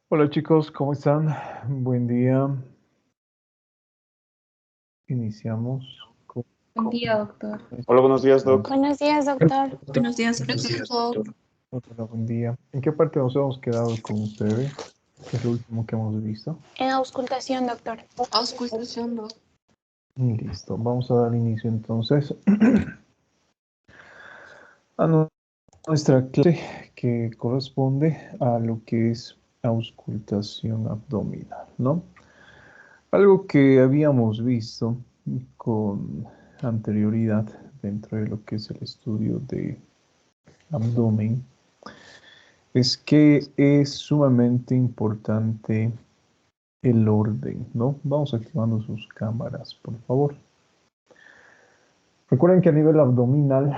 Hola chicos, ¿cómo están? Buen día. Iniciamos con Buen día, doctor. Hola, buenos días, Doc. Buenos días, doctor. Buenos días, doctor. Hola, buen día. ¿En qué parte nos hemos quedado con ustedes? ¿Qué es lo último que hemos visto? En auscultación, doctor. Auscultación, doctor. Listo, vamos a dar inicio entonces a nuestra clase que corresponde a lo que es auscultación abdominal, ¿no? Algo que habíamos visto con anterioridad dentro de lo que es el estudio de abdomen es que es sumamente importante el orden, ¿no? Vamos activando sus cámaras, por favor. Recuerden que a nivel abdominal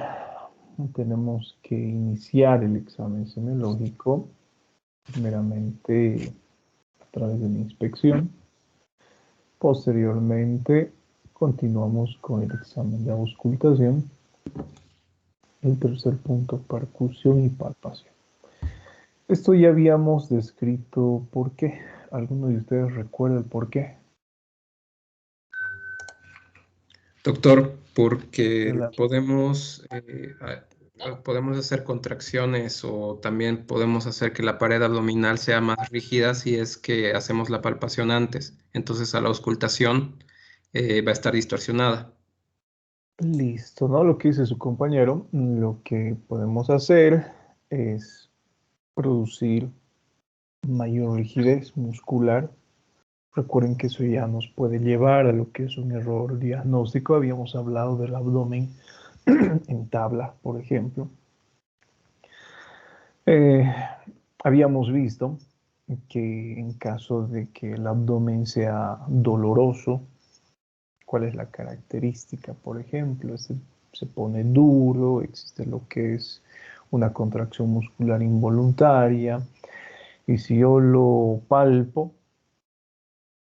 tenemos que iniciar el examen semiológico primeramente a través de la inspección. Posteriormente continuamos con el examen de auscultación. El tercer punto, percusión y palpación. Esto ya habíamos descrito por qué. ¿Alguno de ustedes recuerda el por qué? Doctor, porque Adelante. podemos hacer contracciones o también podemos hacer que la pared abdominal sea más rígida si es que hacemos la palpación antes. Entonces a la auscultación va a estar distorsionada. Listo, ¿no? Lo que dice su compañero, lo que podemos hacer es producir mayor rigidez muscular. Recuerden que eso ya nos puede llevar a lo que es un error diagnóstico. Habíamos hablado del abdomen en tabla, por ejemplo. Eh, Habíamos visto que en caso de que el abdomen sea doloroso, ¿cuál es la característica? Por ejemplo, se pone duro, existe lo que es una contracción muscular involuntaria, y si yo lo palpo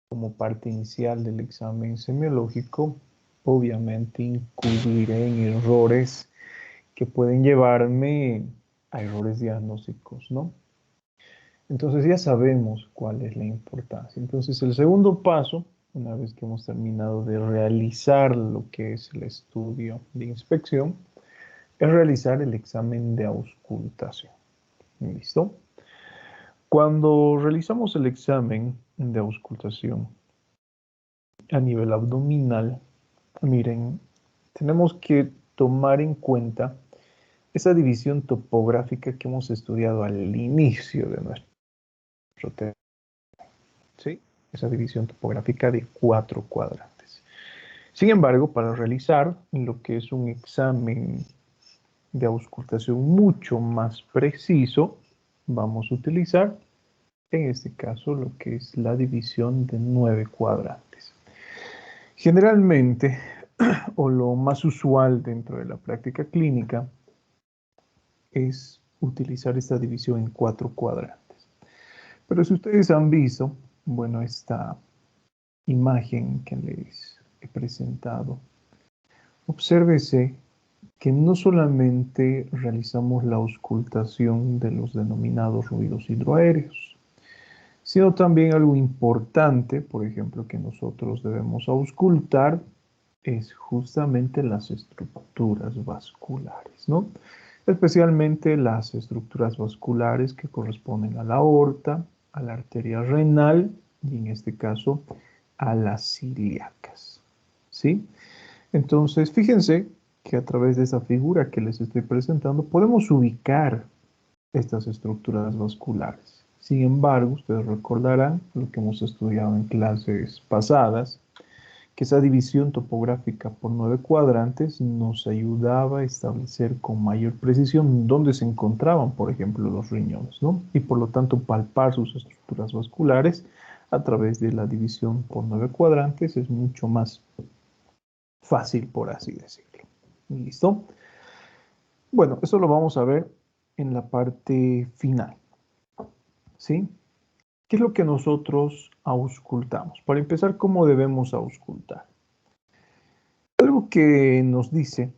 como parte inicial del examen semiológico, obviamente incurriré en errores que pueden llevarme a errores diagnósticos, ¿no? Entonces ya sabemos cuál es la importancia. Entonces el segundo paso, una vez que hemos terminado de realizar lo que es el estudio de inspección, es realizar el examen de auscultación. ¿Listo? Cuando realizamos el examen de auscultación a nivel abdominal, miren, tenemos que tomar en cuenta esa división topográfica que hemos estudiado al inicio de nuestro tema. ¿Sí? Esa división topográfica de 4 cuadrantes. Sin embargo, para realizar lo que es un examen de auscultación mucho más preciso, vamos a utilizar, en este caso, lo que es la división de 9 cuadrantes. Generalmente, o lo más usual dentro de la práctica clínica, es utilizar esta división en 4 cuadrantes. Pero si ustedes han visto, bueno, esta imagen que les he presentado, obsérvese que no solamente realizamos la auscultación de los denominados ruidos hidroaéreos, sino también algo importante, por ejemplo, que nosotros debemos auscultar, es justamente las estructuras vasculares, ¿no? Especialmente las estructuras vasculares que corresponden a la aorta, a la arteria renal y en este caso a las ilíacas, ¿sí? Entonces, fíjense que a través de esa figura que les estoy presentando podemos ubicar estas estructuras vasculares. Sin embargo, ustedes recordarán lo que hemos estudiado en clases pasadas, que esa división topográfica por 9 cuadrantes nos ayudaba a establecer con mayor precisión dónde se encontraban, por ejemplo, los riñones, ¿no? Y por lo tanto palpar sus estructuras vasculares a través de la división por 9 cuadrantes es mucho más fácil, por así decirlo. ¿Listo? Bueno, eso lo vamos a ver en la parte final, ¿sí? ¿Qué es lo que nosotros auscultamos? Para empezar, ¿cómo debemos auscultar? Algo que nos dice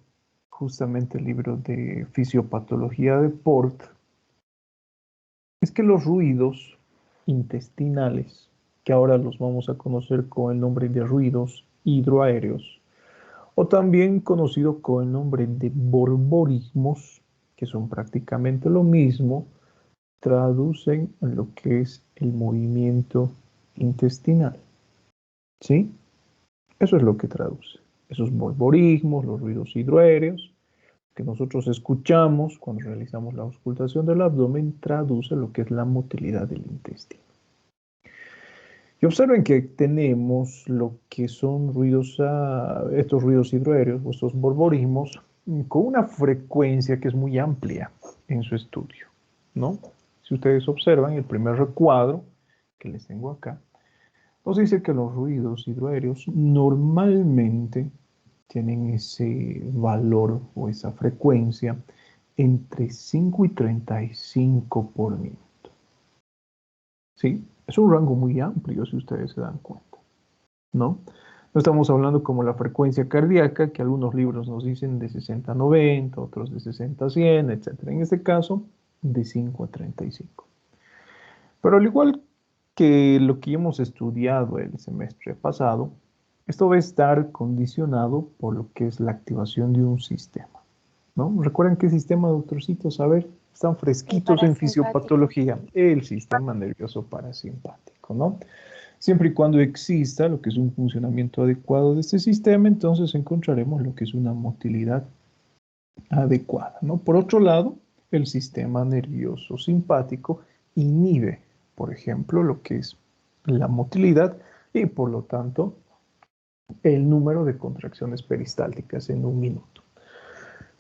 justamente el libro de Fisiopatología de Port es que los ruidos intestinales, que ahora los vamos a conocer con el nombre de ruidos hidroaéreos, o también conocido con el nombre de borborismos, que son prácticamente lo mismo, traducen lo que es el movimiento intestinal. ¿Sí? Eso es lo que traduce. Esos borborismos, los ruidos hidroaéreos, que nosotros escuchamos cuando realizamos la auscultación del abdomen, traduce lo que es la motilidad del intestino. Y observen que tenemos lo que son ruidos, estos ruidos hidroaéreos, o estos borborismos, con una frecuencia que es muy amplia en su estudio, ¿no? Si ustedes observan el primer recuadro que les tengo acá, nos dice que los ruidos hidroaéreos normalmente tienen ese valor o esa frecuencia entre 5 y 35 por minuto. ¿Sí? Es un rango muy amplio, si ustedes se dan cuenta, ¿no? No estamos hablando como la frecuencia cardíaca, que algunos libros nos dicen de 60 a 90, otros de 60 a 100, etc. En este caso, de 5 a 35. Pero al igual que lo que hemos estudiado el semestre pasado, esto va a estar condicionado por lo que es la activación de un sistema, ¿no? ¿Recuerdan qué sistema, doctorcitos? A ver, están fresquitos en fisiopatología. El sistema nervioso parasimpático, ¿no? Siempre y cuando exista lo que es un funcionamiento adecuado de este sistema, entonces encontraremos lo que es una motilidad adecuada, ¿no? Por otro lado, el sistema nervioso simpático inhibe, por ejemplo, lo que es la motilidad y, por lo tanto, el número de contracciones peristálticas en un minuto.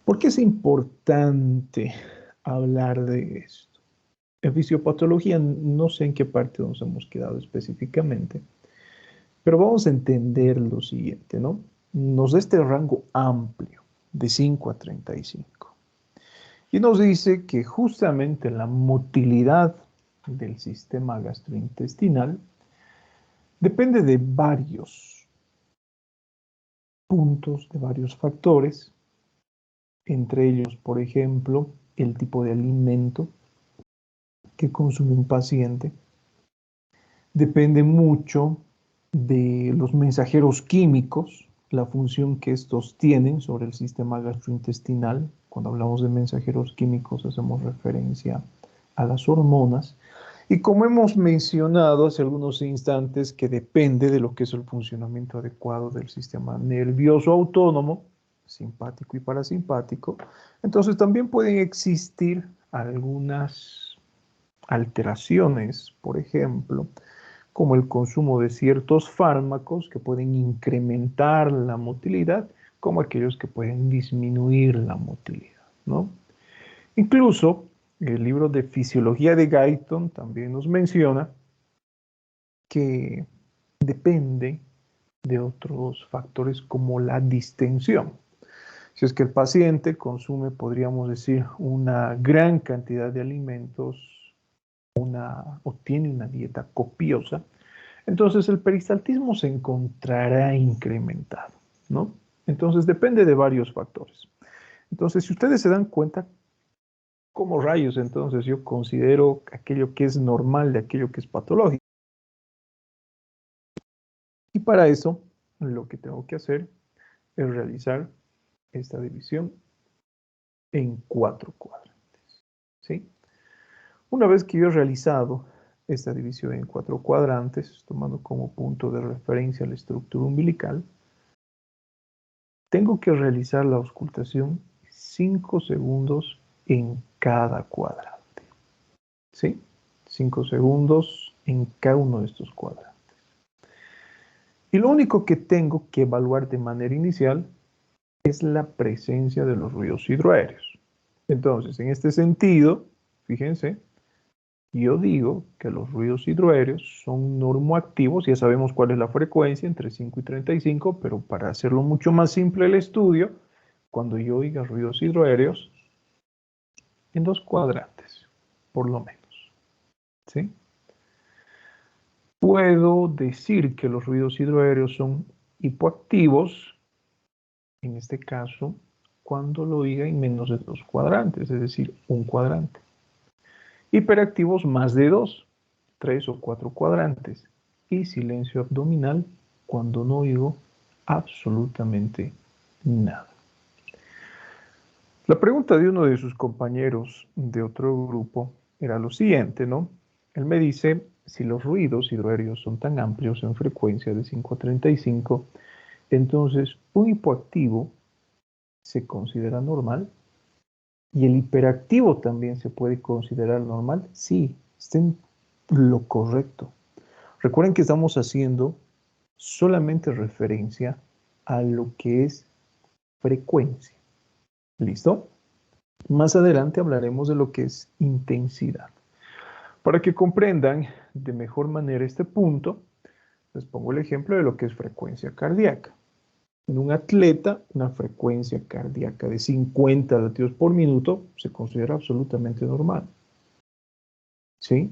¿Por qué es importante hablar de esto? En fisiopatología no sé en qué parte nos hemos quedado específicamente, pero vamos a entender lo siguiente, ¿no? Nos da este rango amplio de 5 a 35. Y nos dice que justamente la motilidad del sistema gastrointestinal depende de varios puntos, de varios factores, entre ellos, por ejemplo, el tipo de alimento que consume un paciente. Depende mucho de los mensajeros químicos, la función que estos tienen sobre el sistema gastrointestinal. Cuando hablamos de mensajeros químicos hacemos referencia a las hormonas. Y como hemos mencionado hace algunos instantes, que depende de lo que es el funcionamiento adecuado del sistema nervioso autónomo, simpático y parasimpático, entonces también pueden existir algunas alteraciones, por ejemplo, como el consumo de ciertos fármacos que pueden incrementar la motilidad, como aquellos que pueden disminuir la motilidad, ¿no? Incluso el libro de Fisiología de Guyton también nos menciona que depende de otros factores como la distensión. Si es que el paciente consume, podríamos decir, una gran cantidad de alimentos, o tiene una dieta copiosa, entonces el peristaltismo se encontrará incrementado, ¿no? Entonces depende de varios factores. Entonces, si ustedes se dan cuenta, ¿cómo rayos entonces yo considero aquello que es normal de aquello que es patológico? Y para eso, lo que tengo que hacer es realizar esta división en 4 cuadrantes, ¿sí? Una vez que yo he realizado esta división en 4 cuadrantes, tomando como punto de referencia la estructura umbilical, tengo que realizar la auscultación 5 segundos en cada cuadrante, ¿sí? 5 segundos en cada uno de estos cuadrantes. Y lo único que tengo que evaluar de manera inicial es la presencia de los ruidos hidroaéreos. Entonces, en este sentido, fíjense, yo digo que los ruidos hidroaéreos son normoactivos, ya sabemos cuál es la frecuencia, entre 5 y 35, pero para hacerlo mucho más simple el estudio, cuando yo oiga ruidos hidroaéreos, en 2 cuadrantes, por lo menos, ¿sí? Puedo decir que los ruidos hidroaéreos son hipoactivos, en este caso, cuando lo oiga en menos de 2 cuadrantes, es decir, 1 cuadrante. Hiperactivos más de 2, 3 o 4 cuadrantes. Y silencio abdominal cuando no oigo absolutamente nada. La pregunta de uno de sus compañeros de otro grupo era lo siguiente, ¿no? Él me dice, si los ruidos hidroaéreos son tan amplios en frecuencia de 5 a 35, entonces un hipoactivo se considera normal y el hiperactivo también se puede considerar normal. Sí, está en lo correcto. Recuerden que estamos haciendo solamente referencia a lo que es frecuencia. ¿Listo? Más adelante hablaremos de lo que es intensidad. Para que comprendan de mejor manera este punto, les pongo el ejemplo de lo que es frecuencia cardíaca. En un atleta, una frecuencia cardíaca de 50 latidos por minuto se considera absolutamente normal. ¿Sí?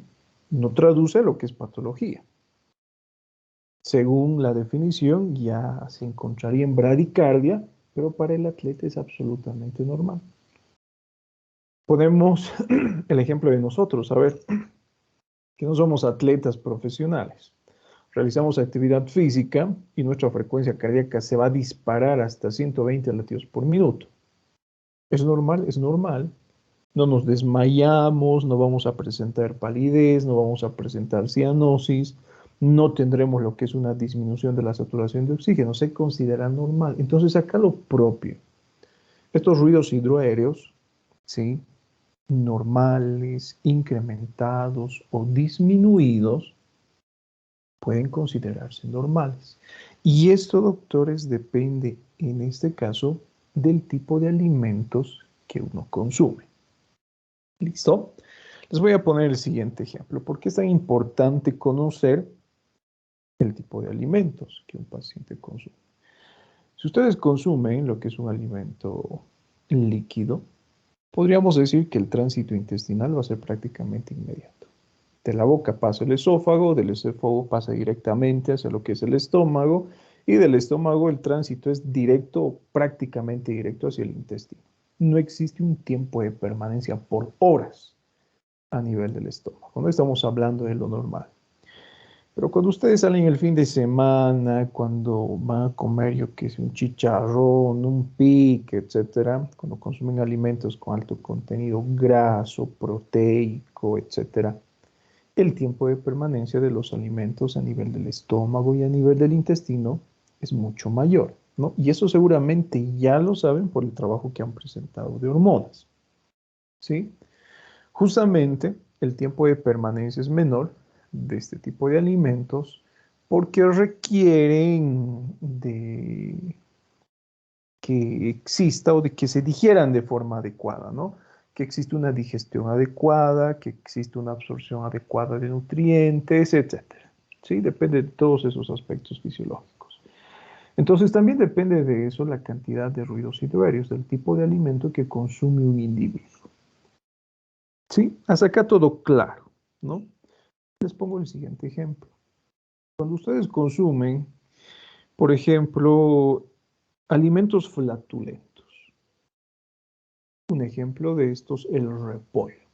No traduce lo que es patología. Según la definición, ya se encontraría en bradicardia, pero para el atleta es absolutamente normal. Ponemos el ejemplo de nosotros, a ver, que no somos atletas profesionales. Realizamos actividad física y nuestra frecuencia cardíaca se va a disparar hasta 120 latidos por minuto. ¿Es normal? Es normal. No nos desmayamos, no vamos a presentar palidez, no vamos a presentar cianosis, no tendremos lo que es una disminución de la saturación de oxígeno, se considera normal. Entonces acá lo propio, estos ruidos hidroaéreos, ¿sí?, normales, incrementados o disminuidos, pueden considerarse normales. Y esto, doctores, depende en este caso del tipo de alimentos que uno consume. ¿Listo? Les voy a poner el siguiente ejemplo. ¿Por qué es tan importante conocer el tipo de alimentos que un paciente consume? Si ustedes consumen lo que es un alimento líquido, podríamos decir que el tránsito intestinal va a ser prácticamente inmediato. De la boca pasa el esófago, del esófago pasa directamente hacia lo que es el estómago, y del estómago el tránsito es directo, prácticamente directo hacia el intestino. No existe un tiempo de permanencia por horas a nivel del estómago. No estamos hablando de lo normal. Pero cuando ustedes salen el fin de semana, cuando van a comer, yo qué sé, un chicharrón, un pique, etcétera, cuando consumen alimentos con alto contenido graso, proteico, etcétera, el tiempo de permanencia de los alimentos a nivel del estómago y a nivel del intestino es mucho mayor, ¿no? Y eso seguramente ya lo saben por el trabajo que han presentado de hormonas, ¿sí? Justamente el tiempo de permanencia es menor de este tipo de alimentos porque requieren de que exista o de que se digieran de forma adecuada, ¿no? Que existe una digestión adecuada, que existe una absorción adecuada de nutrientes, etcétera. ¿Sí? Depende de todos esos aspectos fisiológicos. Entonces también depende de eso la cantidad de ruidos hidroaéreos, del tipo de alimento que consume un individuo. ¿Sí? Hasta acá todo claro, ¿no? Les pongo el siguiente ejemplo. Cuando ustedes consumen, por ejemplo, alimentos flatulentos, un ejemplo de estos, el repollo,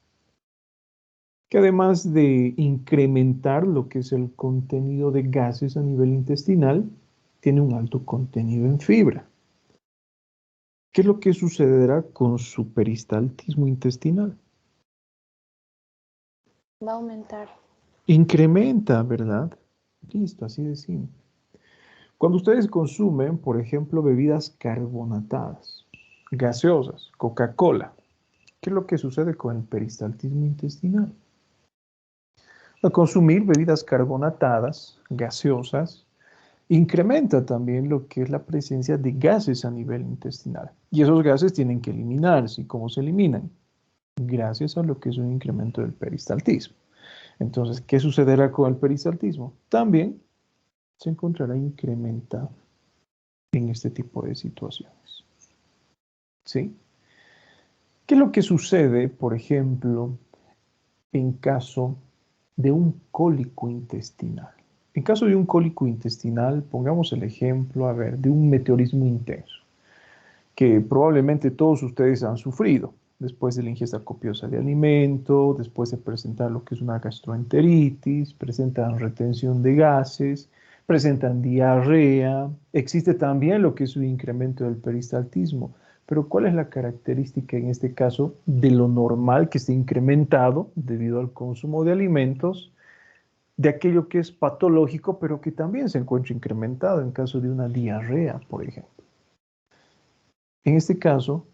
que además de incrementar lo que es el contenido de gases a nivel intestinal, tiene un alto contenido en fibra. ¿Qué es lo que sucederá con su peristaltismo intestinal? Va a aumentar. Incrementa, ¿verdad? Listo, así de simple. Cuando ustedes consumen, por ejemplo, bebidas carbonatadas, gaseosas, Coca-Cola, ¿qué es lo que sucede con el peristaltismo intestinal? Al consumir bebidas carbonatadas, gaseosas, incrementa también lo que es la presencia de gases a nivel intestinal. Y esos gases tienen que eliminarse. ¿Y cómo se eliminan? Gracias a lo que es un incremento del peristaltismo. Entonces, ¿qué sucederá con el peristaltismo? También se encontrará incrementado en este tipo de situaciones. ¿Sí? ¿Qué es lo que sucede, por ejemplo, en caso de un cólico intestinal? En caso de un cólico intestinal, pongamos el ejemplo, a ver, de un meteorismo intenso, que probablemente todos ustedes han sufrido. después de la ingesta copiosa de alimento, después de presentar lo que es una gastroenteritis, presentan retención de gases, presentan diarrea, existe también lo que es un incremento del peristaltismo. Pero ¿cuál es la característica en este caso de lo normal que esté incrementado debido al consumo de alimentos, de aquello que es patológico, pero que también se encuentra incrementado en caso de una diarrea, por ejemplo? En este caso,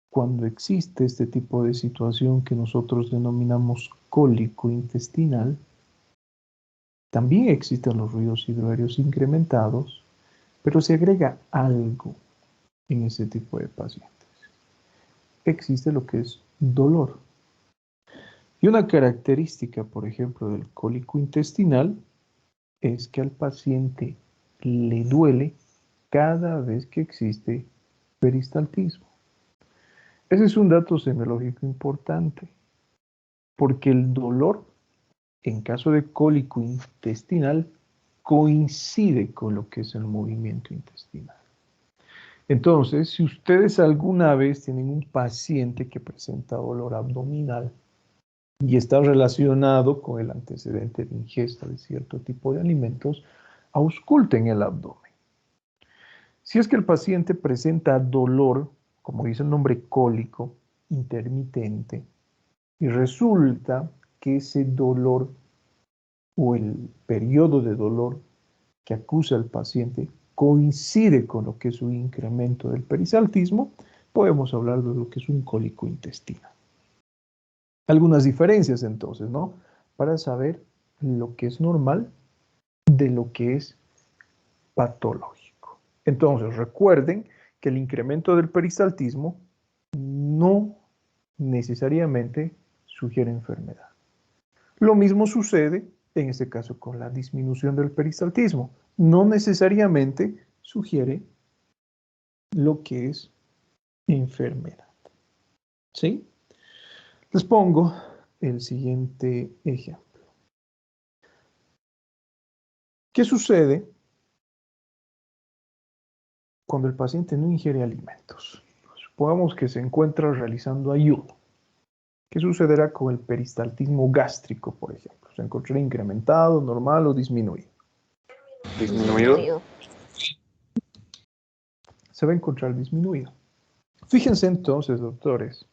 cuando existe este tipo de situación que nosotros denominamos cólico intestinal, también existen los ruidos hidroaéreos incrementados, pero se agrega algo en ese tipo de pacientes. Existe lo que es dolor. Y una característica, por ejemplo, del cólico intestinal es que al paciente le duele cada vez que existe peristaltismo. Ese es un dato semiológico importante, porque el dolor, en caso de cólico intestinal, coincide con lo que es el movimiento intestinal. Entonces, si ustedes alguna vez tienen un paciente que presenta dolor abdominal y está relacionado con el antecedente de ingesta de cierto tipo de alimentos, ausculten el abdomen. Si es que el paciente presenta dolor, como dice el nombre cólico, intermitente, y resulta que ese dolor o el periodo de dolor que acusa el paciente coincide con lo que es un incremento del perisaltismo, podemos hablar de lo que es un cólico intestinal. Algunas diferencias entonces, ¿no? Para saber lo que es normal de lo que es patológico. Entonces, recuerden que el incremento del peristaltismo no necesariamente sugiere enfermedad. Lo mismo sucede en este caso con la disminución del peristaltismo. No necesariamente sugiere lo que es enfermedad. ¿Sí? Les pongo el siguiente ejemplo. ¿Qué sucede cuando el paciente no ingiere alimentos? Supongamos que se encuentra realizando ayuno. ¿Qué sucederá con el peristaltismo gástrico, por ejemplo? ¿Se encontrará incrementado, normal o disminuido? Disminuido. Se va a encontrar disminuido. Fíjense entonces, doctores,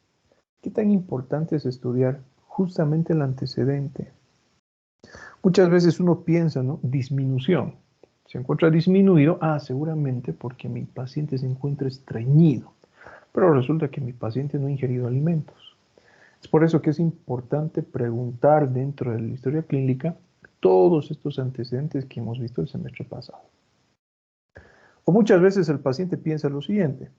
qué tan importante es estudiar justamente el antecedente. Muchas veces uno piensa, ¿no? Disminución. Se encuentra disminuido, seguramente porque mi paciente se encuentra estreñido. Pero resulta que mi paciente no ha ingerido alimentos. Es por eso que es importante preguntar dentro de la historia clínica todos estos antecedentes que hemos visto el semestre pasado. O muchas veces el paciente piensa lo siguiente: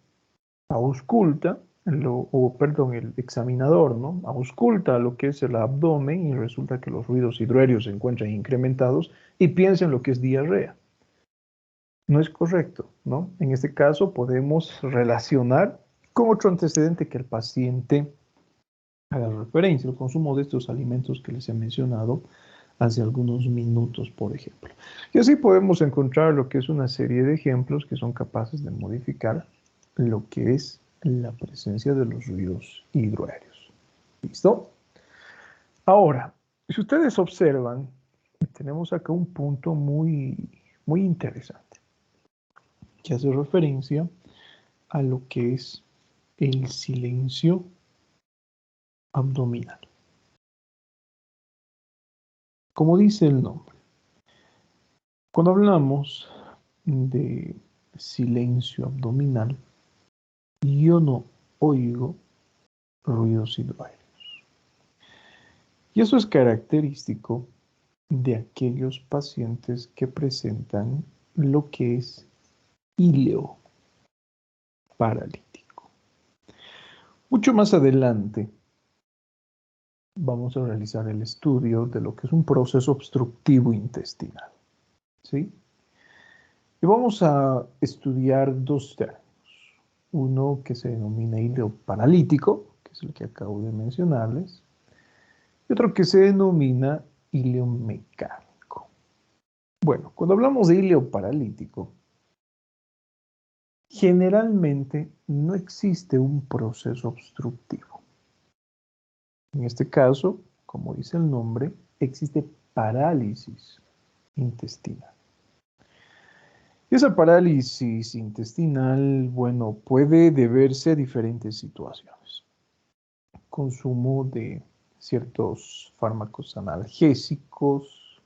ausculta, el examinador, ¿no? Ausculta lo que es el abdomen y resulta que los ruidos hidroaéreos se encuentran incrementados y piensa en lo que es diarrea. No es correcto, ¿no? En este caso podemos relacionar con otro antecedente que el paciente haga referencia, el consumo de estos alimentos que les he mencionado hace algunos minutos, por ejemplo. Y así podemos encontrar lo que es una serie de ejemplos que son capaces de modificar lo que es la presencia de los ruidos hidroaéreos. ¿Listo? Ahora, si ustedes observan, tenemos acá un punto muy interesante que hace referencia a lo que es el silencio abdominal. Como dice el nombre, cuando hablamos de silencio abdominal, yo no oigo ruidos hidroaéreos. Y eso es característico de aquellos pacientes que presentan lo que es íleo paralítico. Mucho más adelante vamos a realizar el estudio de lo que es un proceso obstructivo intestinal. ¿Sí? Y vamos a estudiar dos términos. Uno que se denomina íleo paralítico, que es el que acabo de mencionarles, y otro que se denomina íleo mecánico. Bueno, cuando hablamos de íleo paralítico, generalmente no existe un proceso obstructivo. En este caso, como dice el nombre, existe parálisis intestinal. Y esa parálisis intestinal, bueno, puede deberse a diferentes situaciones. Consumo de ciertos fármacos analgésicos.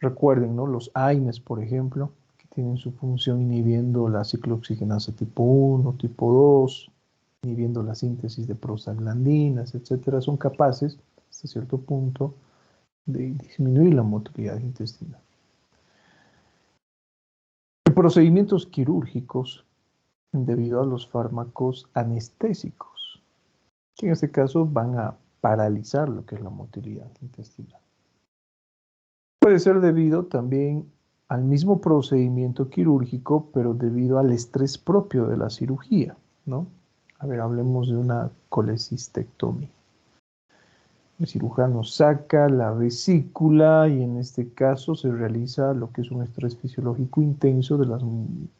Recuerden, ¿no? Los AINES, por ejemplo, que tienen su función inhibiendo la ciclooxigenasa tipo 1, tipo 2, inhibiendo la síntesis de prostaglandinas, etcétera, son capaces, hasta cierto punto, de disminuir la motilidad intestinal. En procedimientos quirúrgicos, debido a los fármacos anestésicos, que en este caso van a paralizar lo que es la motilidad intestinal. Puede ser debido también al mismo procedimiento quirúrgico, pero debido al estrés propio de la cirugía, ¿no? A ver, hablemos de una colecistectomía. El cirujano saca la vesícula y en este caso se realiza lo que es un estrés fisiológico intenso de las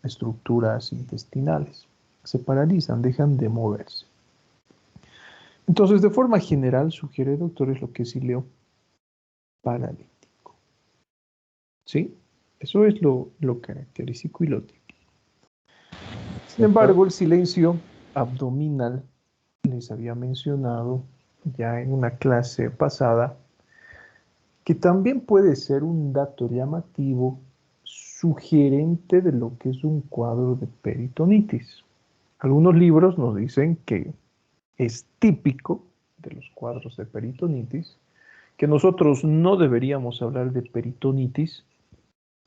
estructuras intestinales. Se paralizan, dejan de moverse. Entonces, de forma general, sugiere, doctores, lo que es ileo paralítico. ¿Sí? Eso es lo característico y lo típico. Sin embargo, el silencio abdominal, les había mencionado ya en una clase pasada, que también puede ser un dato llamativo sugerente de lo que es un cuadro de peritonitis. Algunos libros nos dicen que es típico de los cuadros de peritonitis, que nosotros no deberíamos hablar de peritonitis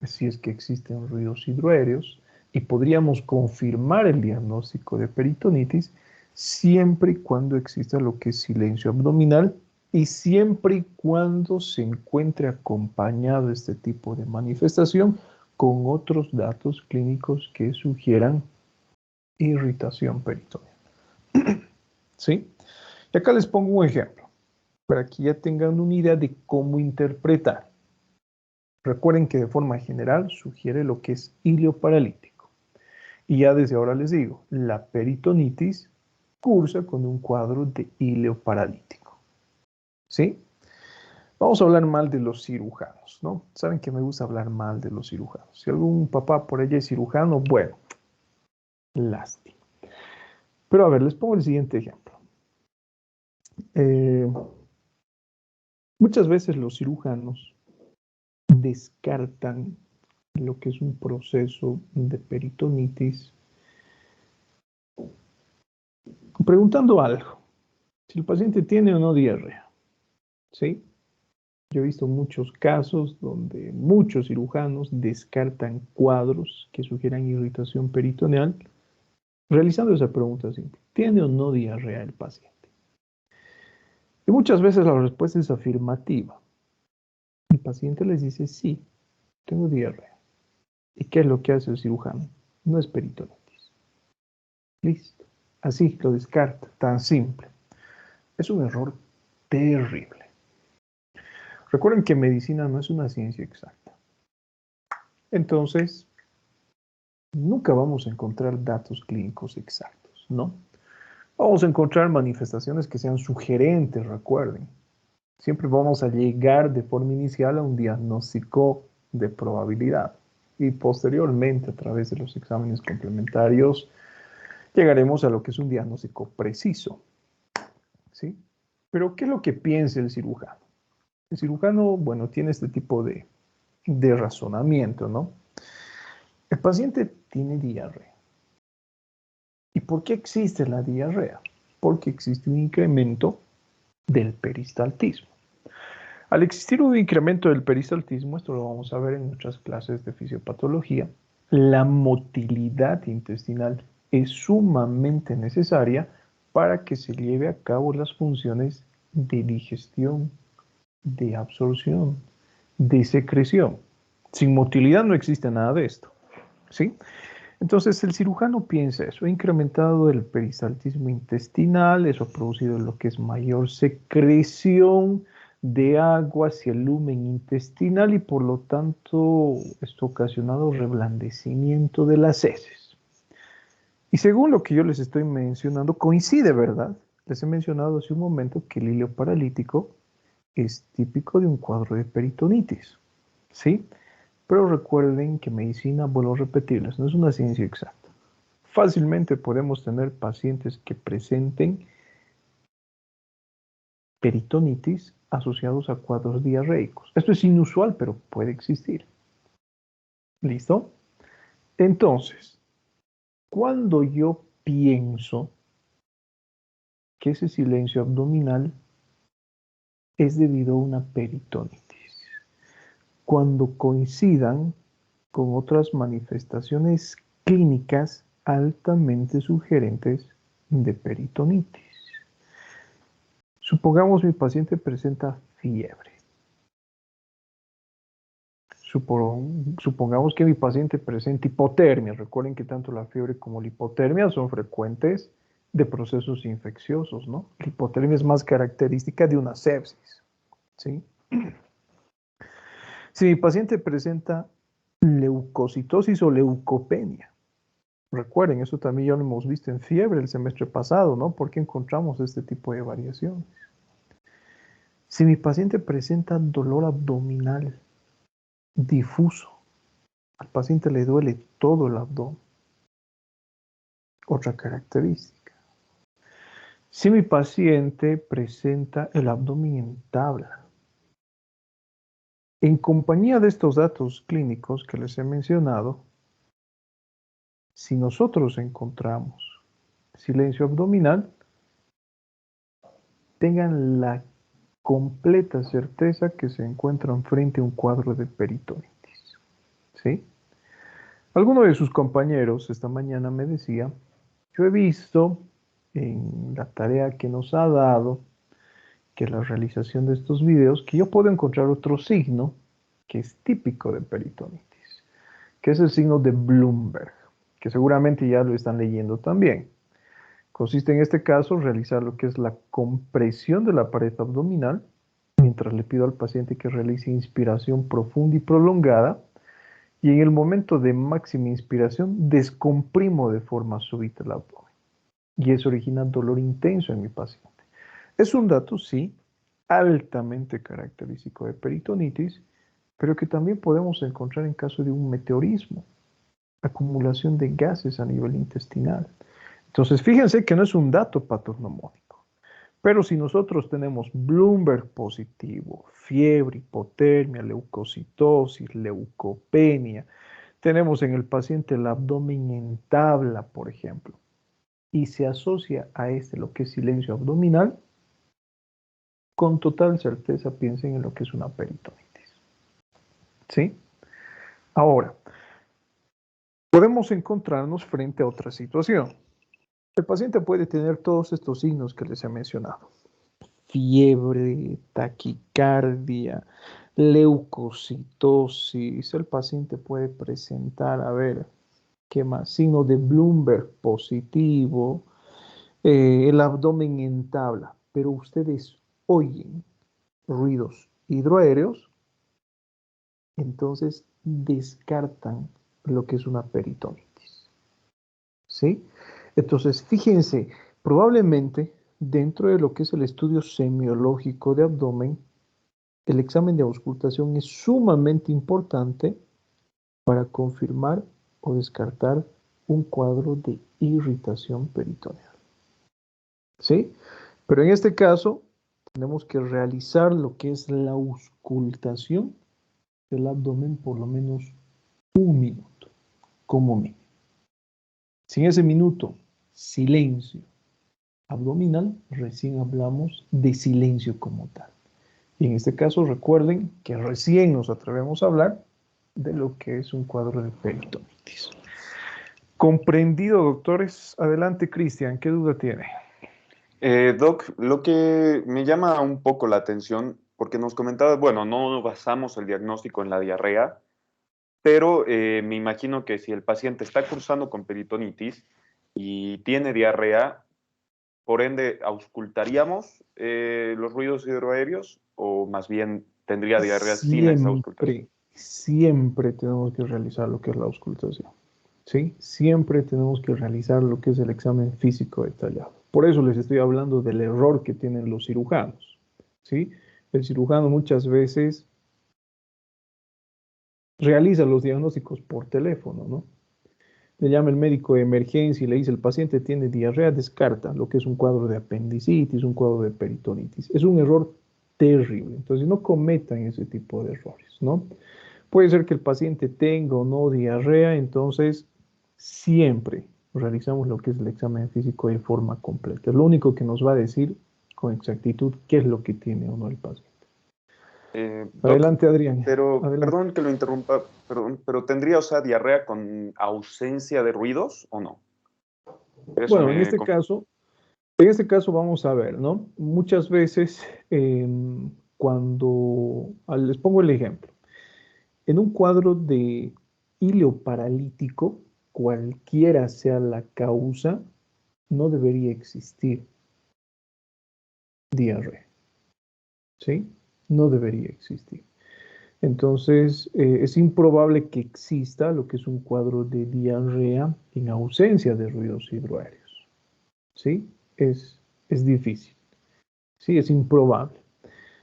si es que existen ruidos hidroaéreos y podríamos confirmar el diagnóstico de peritonitis siempre y cuando exista lo que es silencio abdominal y siempre y cuando se encuentre acompañado este tipo de manifestación con otros datos clínicos que sugieran irritación peritoneal. ¿Sí? Y acá les pongo un ejemplo, para que ya tengan una idea de cómo interpretar. Recuerden que de forma general sugiere lo que es ileoparalítico. Y ya desde ahora les digo, la peritonitis cursa con un cuadro de ileoparalítico. ¿Sí? Vamos a hablar mal de los cirujanos, ¿no? Saben que me gusta hablar mal de los cirujanos. Si algún papá por allá es cirujano, bueno, lástima. Pero a ver, les pongo el siguiente ejemplo. Muchas veces los cirujanos descartan lo que es un proceso de peritonitis preguntando algo. Si el paciente tiene o no diarrea. ¿Sí? Yo he visto muchos casos donde muchos cirujanos descartan cuadros que sugieran irritación peritoneal realizando esa pregunta simple. ¿Tiene o no diarrea el paciente? Y muchas veces la respuesta es afirmativa. El paciente les dice, sí, tengo diarrea. ¿Y qué es lo que hace el cirujano? No es peritonitis. Listo. Así lo descarta, tan simple. Es un error terrible. Recuerden que medicina no es una ciencia exacta. Entonces, nunca vamos a encontrar datos clínicos exactos, ¿no? Vamos a encontrar manifestaciones que sean sugerentes, recuerden. Siempre vamos a llegar de forma inicial a un diagnóstico de probabilidad y posteriormente a través de los exámenes complementarios llegaremos a lo que es un diagnóstico preciso, ¿sí? Pero, ¿qué es lo que piensa el cirujano? El cirujano, bueno, tiene este tipo de razonamiento, ¿no? El paciente tiene diarrea. ¿Y por qué existe la diarrea? Porque existe un incremento del peristaltismo. Al existir un incremento del peristaltismo, esto lo vamos a ver en nuestras clases de fisiopatología, la motilidad intestinal es sumamente necesaria para que se lleve a cabo las funciones de digestión, de absorción, de secreción. Sin motilidad no existe nada de esto, ¿sí? Entonces el cirujano piensa eso, ha incrementado el peristaltismo intestinal, eso ha producido lo que es mayor secreción de agua hacia el lumen intestinal y por lo tanto esto ha ocasionado reblandecimiento de las heces. Y según lo que yo les estoy mencionando, coincide, ¿verdad? les he mencionado hace un momento que el hilo paralítico es típico de un cuadro de peritonitis, ¿sí? Pero recuerden que medicina, vuelvo a repetirles, no es una ciencia exacta. Fácilmente podemos tener pacientes que presenten peritonitis asociados a cuadros diarreicos. Esto es inusual, pero puede existir. ¿Listo? Entonces, cuando yo pienso que ese silencio abdominal es debido a una peritonitis, cuando coincidan con otras manifestaciones clínicas altamente sugerentes de peritonitis. Supongamos mi paciente presenta fiebre. Supongamos que mi paciente presenta hipotermia. Recuerden que tanto la fiebre como la hipotermia son frecuentes de procesos infecciosos, ¿no? La hipotermia es más característica de una sepsis, ¿sí? Si mi paciente presenta leucocitosis o leucopenia, recuerden, eso también ya lo hemos visto en fiebre el semestre pasado, ¿no? Porque encontramos este tipo de variaciones. Si mi paciente presenta dolor abdominal difuso, al paciente le duele todo el abdomen. Otra característica. Si mi paciente presenta el abdomen en tabla, en compañía de estos datos clínicos que les he mencionado, si nosotros encontramos silencio abdominal, tengan la completa certeza que se encuentran frente a un cuadro de peritonitis. ¿Sí? Alguno de sus compañeros esta mañana me decía, yo he visto en la tarea que nos ha dado, que la realización de estos videos, que yo puedo encontrar otro signo que es típico de peritonitis, que es el signo de Bloomberg, que seguramente ya lo están leyendo también. Consiste en este caso realizar lo que es la compresión de la pared abdominal, mientras le pido al paciente que realice inspiración profunda y prolongada, y en el momento de máxima inspiración descomprimo de forma súbita el abdomen. Y eso origina dolor intenso en mi paciente. Es un dato, sí, altamente característico de peritonitis, pero que también podemos encontrar en caso de un meteorismo, acumulación de gases a nivel intestinal. Entonces, fíjense que no es un dato patognomónico. Pero si nosotros tenemos Bloomberg positivo, fiebre, hipotermia, leucocitosis, leucopenia, tenemos en el paciente el abdomen en tabla, por ejemplo, y se asocia a lo que es silencio abdominal, con total certeza piensen en lo que es una peritonitis. ¿Sí? Ahora, podemos encontrarnos frente a otra situación. El paciente puede tener todos estos signos que les he mencionado. Fiebre, taquicardia, leucocitosis. El paciente puede presentar, a ver, ¿qué más? Signo de Bloomberg positivo, el abdomen en tabla. Pero ustedes oyen ruidos hidroaéreos, entonces descartan lo que es una peritonitis. ¿Sí? Entonces, fíjense, probablemente dentro de lo que es el estudio semiológico de abdomen, el examen de auscultación es sumamente importante para confirmar o descartar un cuadro de irritación peritoneal. ¿Sí? Pero en este caso, tenemos que realizar lo que es la auscultación del abdomen por lo menos 1 minuto, como mínimo. Si en ese minuto, silencio abdominal, recién hablamos de silencio como tal. Y en este caso, recuerden que recién nos atrevemos a hablar de lo que es un cuadro de peritonitis. Comprendido, doctores. Adelante, Cristian, ¿qué duda tiene? Doc, lo que me llama un poco la atención, porque nos comentabas, bueno, no basamos el diagnóstico en la diarrea, pero me imagino que si el paciente está cursando con peritonitis y tiene diarrea, por ende, ¿auscultaríamos los ruidos hidroaéreos o más bien tendría diarrea sin esta auscultación? Siempre tenemos que realizar lo que es la auscultación. ¿Sí? Siempre tenemos que realizar lo que es el examen físico detallado. Por eso les estoy hablando del error que tienen los cirujanos, ¿sí? El cirujano muchas veces realiza los diagnósticos por teléfono, ¿no? Le llama el médico de emergencia y le dice, el paciente tiene diarrea, descarta lo que es un cuadro de apendicitis, un cuadro de peritonitis. Es un error terrible. Entonces, no cometan ese tipo de errores, ¿no? Puede ser que el paciente tenga o no diarrea, entonces siempre realizamos lo que es el examen físico de forma completa. Es lo único que nos va a decir con exactitud qué es lo que tiene o no el paciente. Doc, Adelante, Adrián. pero, Adelante. perdón que lo interrumpa, pero ¿tendría, o sea, diarrea con ausencia de ruidos o no? Eso Bueno, me... en este caso vamos a ver, ¿no? Muchas veces les pongo el ejemplo, en un cuadro de hilo paralítico, cualquiera sea la causa, no debería existir diarrea, ¿sí? No debería existir. Entonces, es improbable que exista lo que es un cuadro de diarrea en ausencia de ruidos hidroaéreos, ¿sí? Es difícil, ¿sí? Es improbable.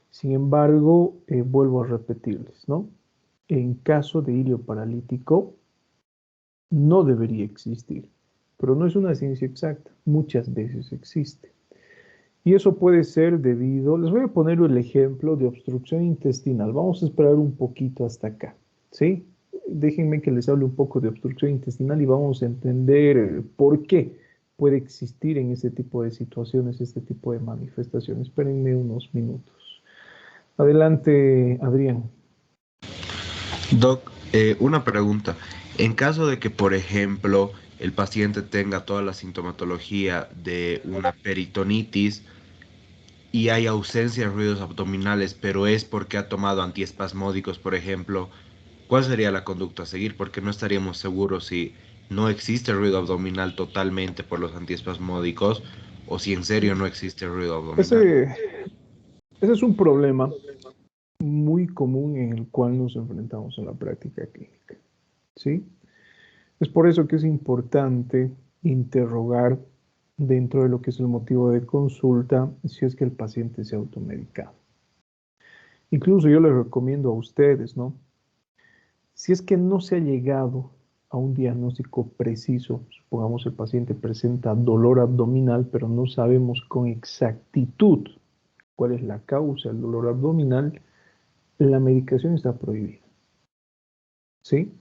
Sin embargo, vuelvo a repetirles, ¿no? En caso de hilo paralítico, no debería existir, pero no es una ciencia exacta, muchas veces existe. Y eso puede ser debido, les voy a poner el ejemplo de obstrucción intestinal. Vamos a esperar un poquito hasta acá, ¿sí? Déjenme que les hable un poco de obstrucción intestinal y vamos a entender por qué puede existir en este tipo de situaciones, este tipo de manifestaciones. Espérenme unos minutos. Adelante, Adrián. Doc, una pregunta. En caso de que, por ejemplo, el paciente tenga toda la sintomatología de una peritonitis y hay ausencia de ruidos abdominales, pero es porque ha tomado antiespasmódicos, por ejemplo, ¿cuál sería la conducta a seguir? Porque no estaríamos seguros si no existe ruido abdominal totalmente por los antiespasmódicos o si en serio no existe ruido abdominal. Ese es un problema muy común en el cual nos enfrentamos en la práctica clínica, ¿sí? Es por eso que es importante interrogar dentro de lo que es el motivo de consulta si es que el paciente se ha automedicado. Incluso yo les recomiendo a ustedes, ¿no? Si es que no se ha llegado a un diagnóstico preciso, supongamos el paciente presenta dolor abdominal, pero no sabemos con exactitud cuál es la causa del dolor abdominal, la medicación está prohibida, ¿sí?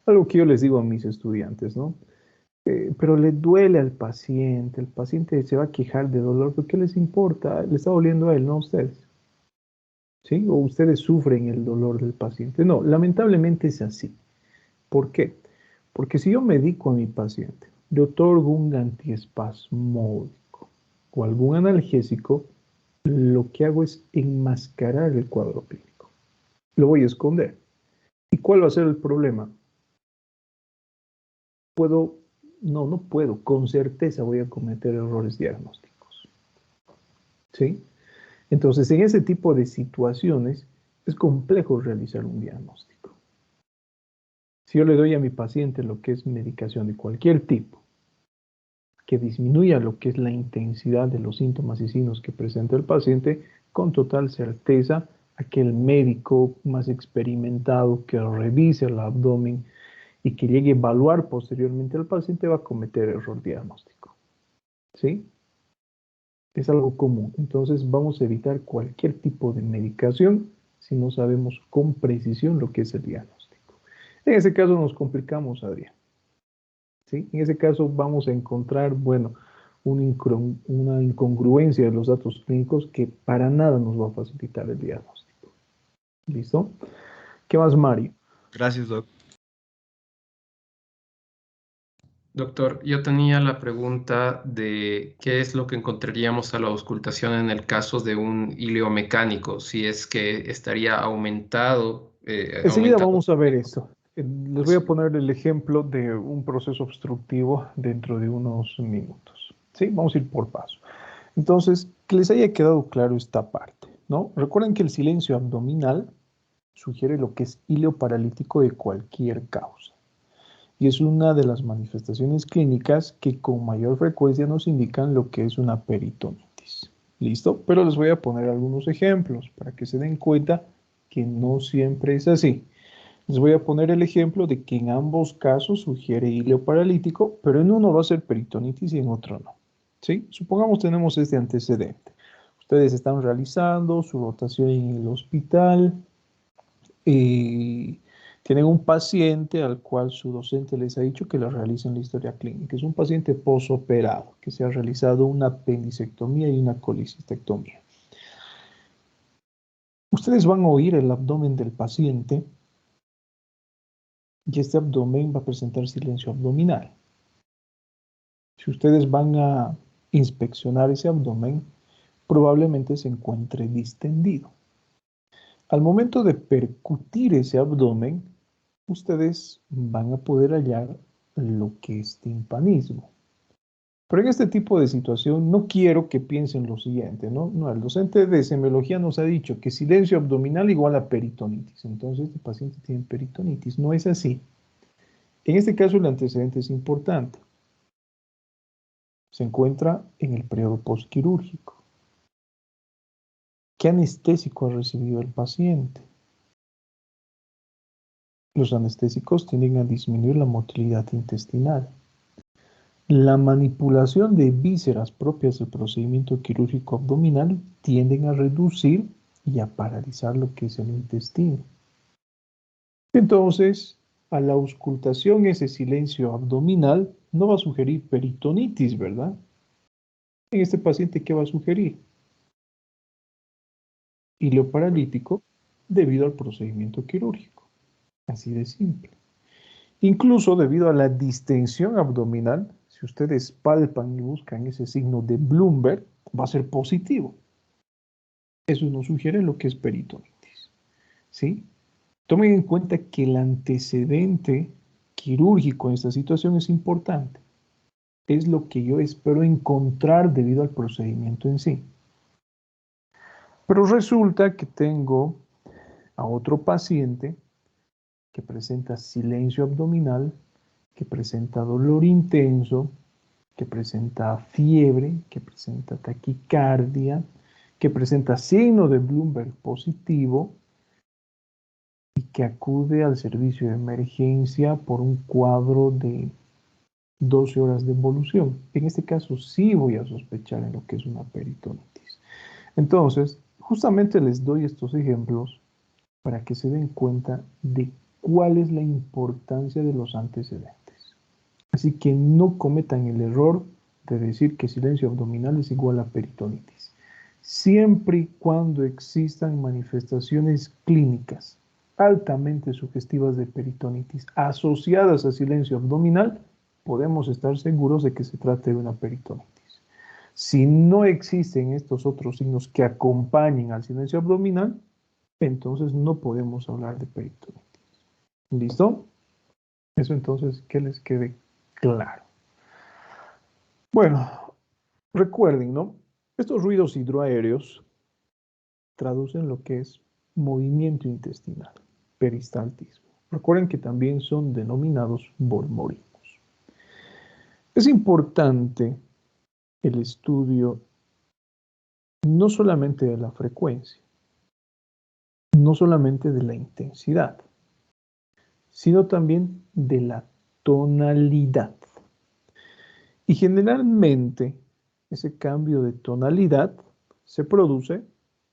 Algo que yo les digo a mis estudiantes, ¿no? Pero le duele al paciente, el paciente se va a quejar de dolor, ¿pero qué les importa? Le está doliendo a él, no a ustedes, ¿sí? O ustedes sufren el dolor del paciente. No, lamentablemente es así. ¿Por qué? Porque si yo medico a mi paciente, le otorgo un antiespasmódico o algún analgésico, lo que hago es enmascarar el cuadro clínico. Lo voy a esconder. ¿Y cuál va a ser el problema? No puedo, con certeza voy a cometer errores diagnósticos, ¿sí? Entonces, en ese tipo de situaciones es complejo realizar un diagnóstico. Si yo le doy a mi paciente lo que es medicación de cualquier tipo, que disminuya lo que es la intensidad de los síntomas y signos que presenta el paciente, con total certeza, aquel médico más experimentado que revise el abdomen y que llegue a evaluar posteriormente al paciente va a cometer error diagnóstico, ¿sí? Es algo común. Entonces vamos a evitar cualquier tipo de medicación si no sabemos con precisión lo que es el diagnóstico. En ese caso nos complicamos, Adrián, ¿sí? En ese caso vamos a encontrar, bueno, una incongruencia de los datos clínicos que para nada nos va a facilitar el diagnóstico. ¿Listo? ¿Qué más, Mario? Gracias, Doc. Doctor, yo tenía la pregunta de qué es lo que encontraríamos a la auscultación en el caso de un hilo mecánico, si es que estaría aumentado. Enseguida vamos a ver eso. Les voy a poner el ejemplo de un proceso obstructivo dentro de unos minutos. ¿Sí? Vamos a ir por paso. Entonces, que les haya quedado claro esta parte, ¿no? Recuerden que el silencio abdominal sugiere lo que es hilo paralítico de cualquier causa. y es una de las manifestaciones clínicas que con mayor frecuencia nos indican lo que es una peritonitis. ¿Listo? Pero les voy a poner algunos ejemplos para que se den cuenta que no siempre es así. Les voy a poner el ejemplo de que en ambos casos sugiere hilo paralítico, pero en uno va a ser peritonitis y en otro no. ¿Sí? Supongamos tenemos este antecedente. Ustedes están realizando su rotación en el hospital y tienen un paciente al cual su docente les ha dicho que le realicen la historia clínica. Es un paciente posoperado, que se ha realizado una apendicectomía y una colecistectomía. Ustedes van a oír el abdomen del paciente y este abdomen va a presentar silencio abdominal. Si ustedes van a inspeccionar ese abdomen, probablemente se encuentre distendido. Al momento de percutir ese abdomen, ustedes van a poder hallar lo que es timpanismo. Pero en este tipo de situación no quiero que piensen lo siguiente, ¿no? No, el docente de semiología nos ha dicho que silencio abdominal igual a peritonitis. Entonces, el paciente tiene peritonitis. No es así. En este caso, el antecedente es importante. Se encuentra en el periodo postquirúrgico. ¿Qué anestésico ha recibido el paciente? Los anestésicos tienden a disminuir la motilidad intestinal. La manipulación de vísceras propias del procedimiento quirúrgico abdominal tienden a reducir y a paralizar lo que es el intestino. Entonces, a la auscultación, ese silencio abdominal no va a sugerir peritonitis, ¿verdad? En este paciente, ¿qué va a sugerir? Hilo paralítico debido al procedimiento quirúrgico. Así de simple. Incluso debido a la distensión abdominal, si ustedes palpan y buscan ese signo de Bloomberg, va a ser positivo. Eso nos sugiere lo que es peritonitis. ¿Sí? Tomen en cuenta que el antecedente quirúrgico en esta situación es importante. Es lo que yo espero encontrar debido al procedimiento en sí. Pero resulta que tengo a otro paciente que presenta silencio abdominal, que presenta dolor intenso, que presenta fiebre, que presenta taquicardia, que presenta signo de Bloomberg positivo y que acude al servicio de emergencia por un cuadro de 12 horas de evolución. En este caso sí voy a sospechar en lo que es una peritonitis. Entonces, justamente les doy estos ejemplos para que se den cuenta de cuál es la importancia de los antecedentes. Así que no cometan el error de decir que silencio abdominal es igual a peritonitis. Siempre y cuando existan manifestaciones clínicas altamente sugestivas de peritonitis asociadas a silencio abdominal, podemos estar seguros de que se trate de una peritonitis. Si no existen estos otros signos que acompañen al silencio abdominal, entonces no podemos hablar de peritonitis. ¿Listo? Eso entonces que les quede claro. Bueno, recuerden, ¿no? Estos ruidos hidroaéreos traducen lo que es movimiento intestinal, peristaltismo. Recuerden que también son denominados borborismos. Es importante el estudio no solamente de la frecuencia, no solamente de la intensidad, sino también de la tonalidad. Y generalmente ese cambio de tonalidad se produce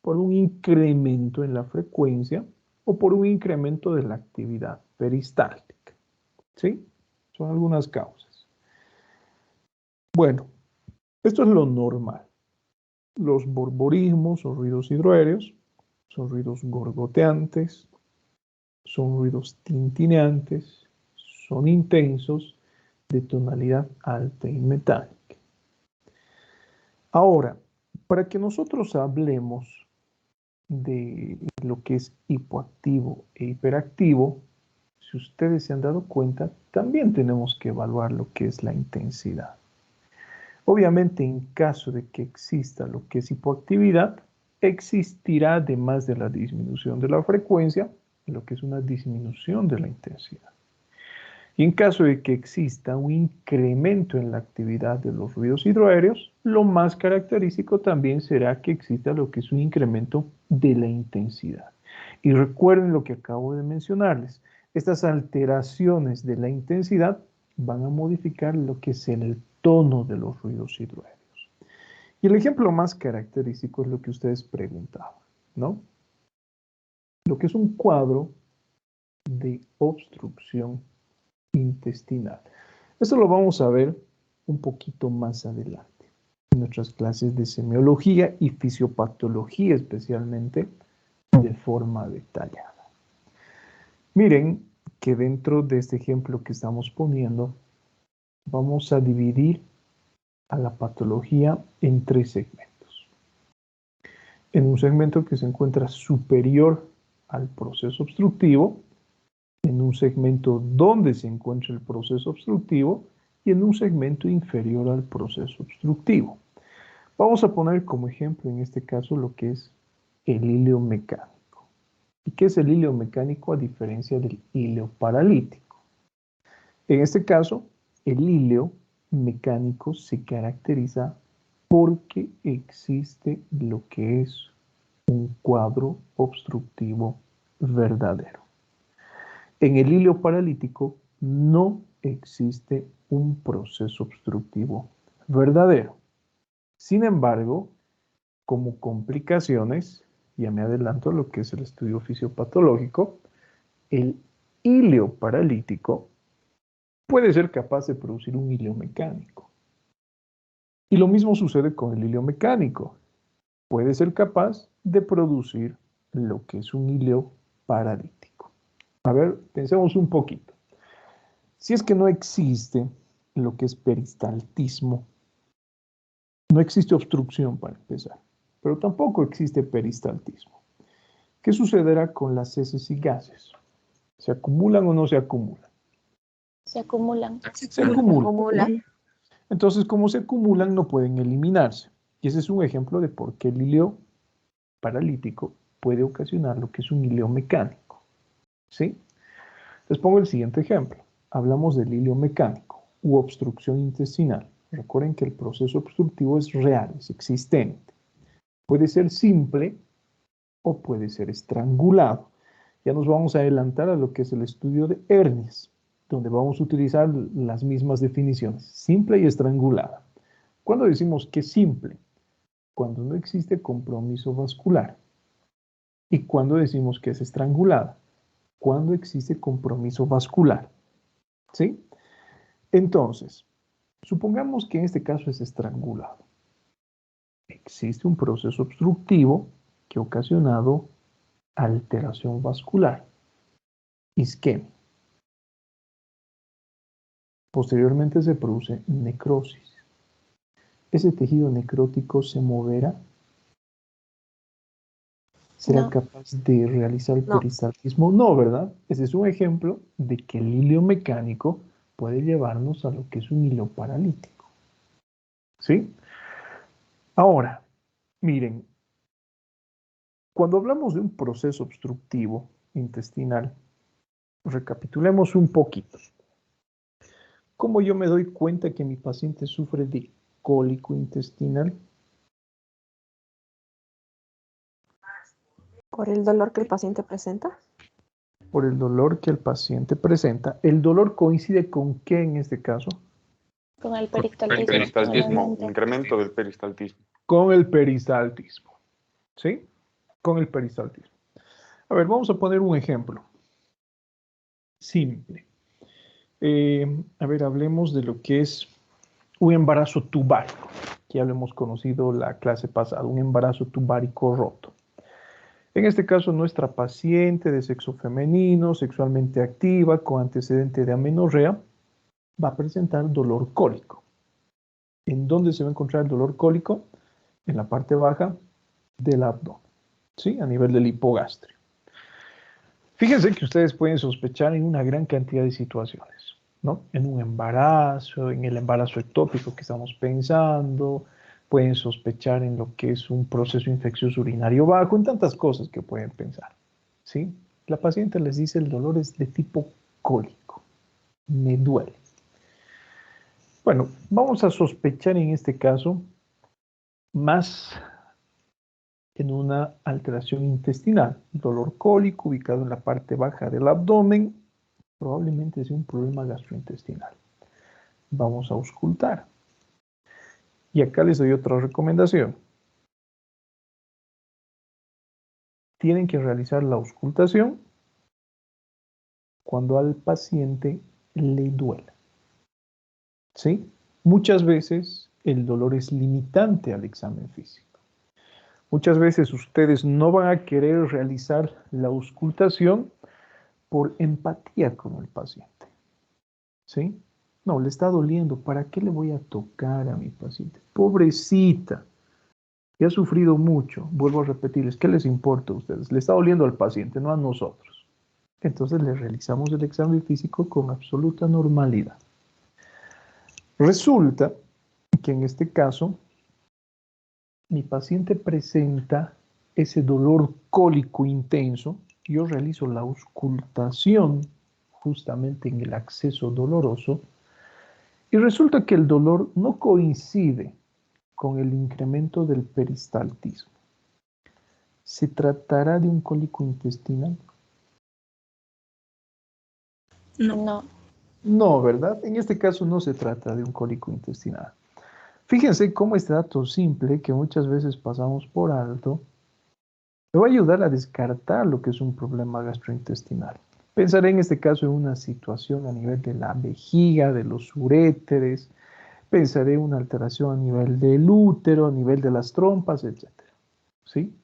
por un incremento en la frecuencia o por un incremento de la actividad peristáltica. ¿Sí? Son algunas causas. Bueno, esto es lo normal. Los borborismos o ruidos hidroaéreos son ruidos gorgoteantes, son ruidos tintineantes, son intensos, de tonalidad alta y metálica. Ahora, para que nosotros hablemos de lo que es hipoactivo e hiperactivo, si ustedes se han dado cuenta, también tenemos que evaluar lo que es la intensidad. Obviamente, en caso de que exista lo que es hipoactividad, existirá, además de la disminución de la frecuencia, lo que es una disminución de la intensidad. Y en caso de que exista un incremento en la actividad de los ruidos hidroaéreos, lo más característico también será que exista lo que es un incremento de la intensidad. Y recuerden lo que acabo de mencionarles. Estas alteraciones de la intensidad van a modificar lo que es el tono de los ruidos hidroaéreos. Y el ejemplo más característico es lo que ustedes preguntaban, ¿no? Lo que es un cuadro de obstrucción intestinal. Esto lo vamos a ver un poquito más adelante en nuestras clases de semiología y fisiopatología, especialmente de forma detallada. Miren que dentro de este ejemplo que estamos poniendo, vamos a dividir a la patología en 3 segmentos. En un segmento que se encuentra superior al proceso obstructivo, en un segmento donde se encuentra el proceso obstructivo y en un segmento inferior al proceso obstructivo. Vamos a poner como ejemplo en este caso lo que es el híleo mecánico. ¿Y qué es el híleo mecánico a diferencia del híleo paralítico? En este caso, el híleo mecánico se caracteriza porque existe lo que es un cuadro obstructivo verdadero. En el híleo paralítico no existe un proceso obstructivo verdadero. Sin embargo, como complicaciones, ya me adelanto a lo que es el estudio fisiopatológico, el híleo paralítico puede ser capaz de producir un híleo mecánico. Y lo mismo sucede con el híleo mecánico. Puede ser capaz de producir lo que es un híleo paralítico. A ver, pensemos un poquito. Si es que no existe lo que es peristaltismo, no existe obstrucción para empezar, pero tampoco existe peristaltismo. ¿Qué sucederá con las heces y gases? ¿Se acumulan o no se acumulan? Se acumulan. Se acumulan. Acumulan. Entonces, como se acumulan, no pueden eliminarse. Y ese es un ejemplo de por qué el híleo paralítico puede ocasionar lo que es un híleo mecánico. ¿Sí? Les pongo el siguiente ejemplo. Hablamos del híleo mecánico u obstrucción intestinal. Recuerden que el proceso obstructivo es real, es existente. Puede ser simple o puede ser estrangulado. Ya nos vamos a adelantar a lo que es el estudio de hernias, donde vamos a utilizar las mismas definiciones, simple y estrangulada. ¿Cuándo decimos que es simple? Cuando no existe compromiso vascular. ¿Y cuándo decimos que es estrangulada? Cuando existe compromiso vascular. ¿Sí? Entonces, supongamos que en este caso es estrangulado. Existe un proceso obstructivo que ha ocasionado alteración vascular, isquemia. Posteriormente se produce necrosis. ¿Ese tejido necrótico se moverá? ¿Será No. capaz de realizar el peristaltismo? No, ¿verdad? Ese es un ejemplo de que el híleo mecánico puede llevarnos a lo que es un híleo paralítico. ¿Sí? Ahora, miren, cuando hablamos de un proceso obstructivo intestinal, recapitulemos un poquito. ¿Cómo yo me doy cuenta que mi paciente sufre de cólico intestinal? ¿Por el dolor que el paciente presenta? Por el dolor que el paciente presenta. ¿El dolor coincide con qué en este caso? Con el El peristaltismo. peristaltismo, normalmente. incremento del peristaltismo. Con el peristaltismo. ¿Sí? Con el peristaltismo. A ver, vamos a poner un ejemplo. Simple. A ver, hablemos de lo que es un embarazo tubárico. Ya lo hemos conocido la clase pasada, un embarazo tubárico roto. En este caso, nuestra paciente de sexo femenino, sexualmente activa, con antecedente de amenorrea, va a presentar dolor cólico. ¿En dónde se va a encontrar el dolor cólico? En la parte baja del abdomen, ¿sí? A nivel del hipogastrio. Fíjense que ustedes pueden sospechar en una gran cantidad de situaciones, ¿no? En un embarazo, en el embarazo ectópico que estamos pensando, pueden sospechar en lo que es un proceso infeccioso urinario bajo, en tantas cosas que pueden pensar, ¿sí? La paciente les dice el dolor es de tipo cólico, me duele. Bueno, vamos a sospechar en este caso más en una alteración intestinal, dolor cólico ubicado en la parte baja del abdomen, probablemente sea un problema gastrointestinal. Vamos a auscultar. Y acá les doy otra recomendación. Tienen que realizar la auscultación cuando al paciente le duela. ¿Sí? Muchas veces el dolor es limitante al examen físico. Muchas veces ustedes no van a querer realizar la auscultación por empatía con el paciente. ¿Sí? No, le está doliendo. ¿Para qué le voy a tocar a mi paciente? Pobrecita. Y ha sufrido mucho. Vuelvo a repetirles, ¿qué les importa a ustedes? Le está doliendo al paciente, no a nosotros. Entonces le realizamos el examen físico con absoluta normalidad. Resulta que en este caso, mi paciente presenta ese dolor cólico intenso. Yo realizo la auscultación justamente en el acceso doloroso y resulta que el dolor no coincide con el incremento del peristaltismo. ¿Se tratará de un cólico intestinal? No. No, ¿verdad? En este caso no se trata de un cólico intestinal. Fíjense cómo este dato simple que muchas veces pasamos por alto me va a ayudar a descartar lo que es un problema gastrointestinal. Pensaré en este caso en una situación a nivel de la vejiga, de los uréteres, pensaré en una alteración a nivel del útero, a nivel de las trompas, etc. ¿Sí?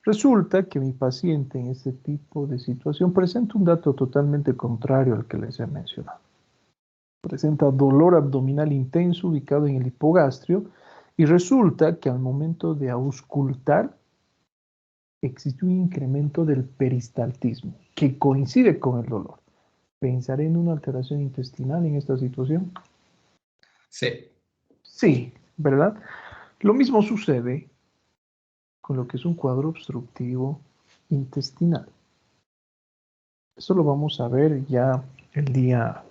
Resulta que mi paciente en este tipo de situación presenta un dato totalmente contrario al que les he mencionado. Presenta dolor abdominal intenso ubicado en el hipogastrio y resulta que al momento de auscultar existe un incremento del peristaltismo que coincide con el dolor. ¿Pensaré en una alteración intestinal en esta situación? Sí. Sí, ¿verdad? Lo mismo sucede con lo que es un cuadro obstructivo intestinal. Eso lo vamos a ver ya el día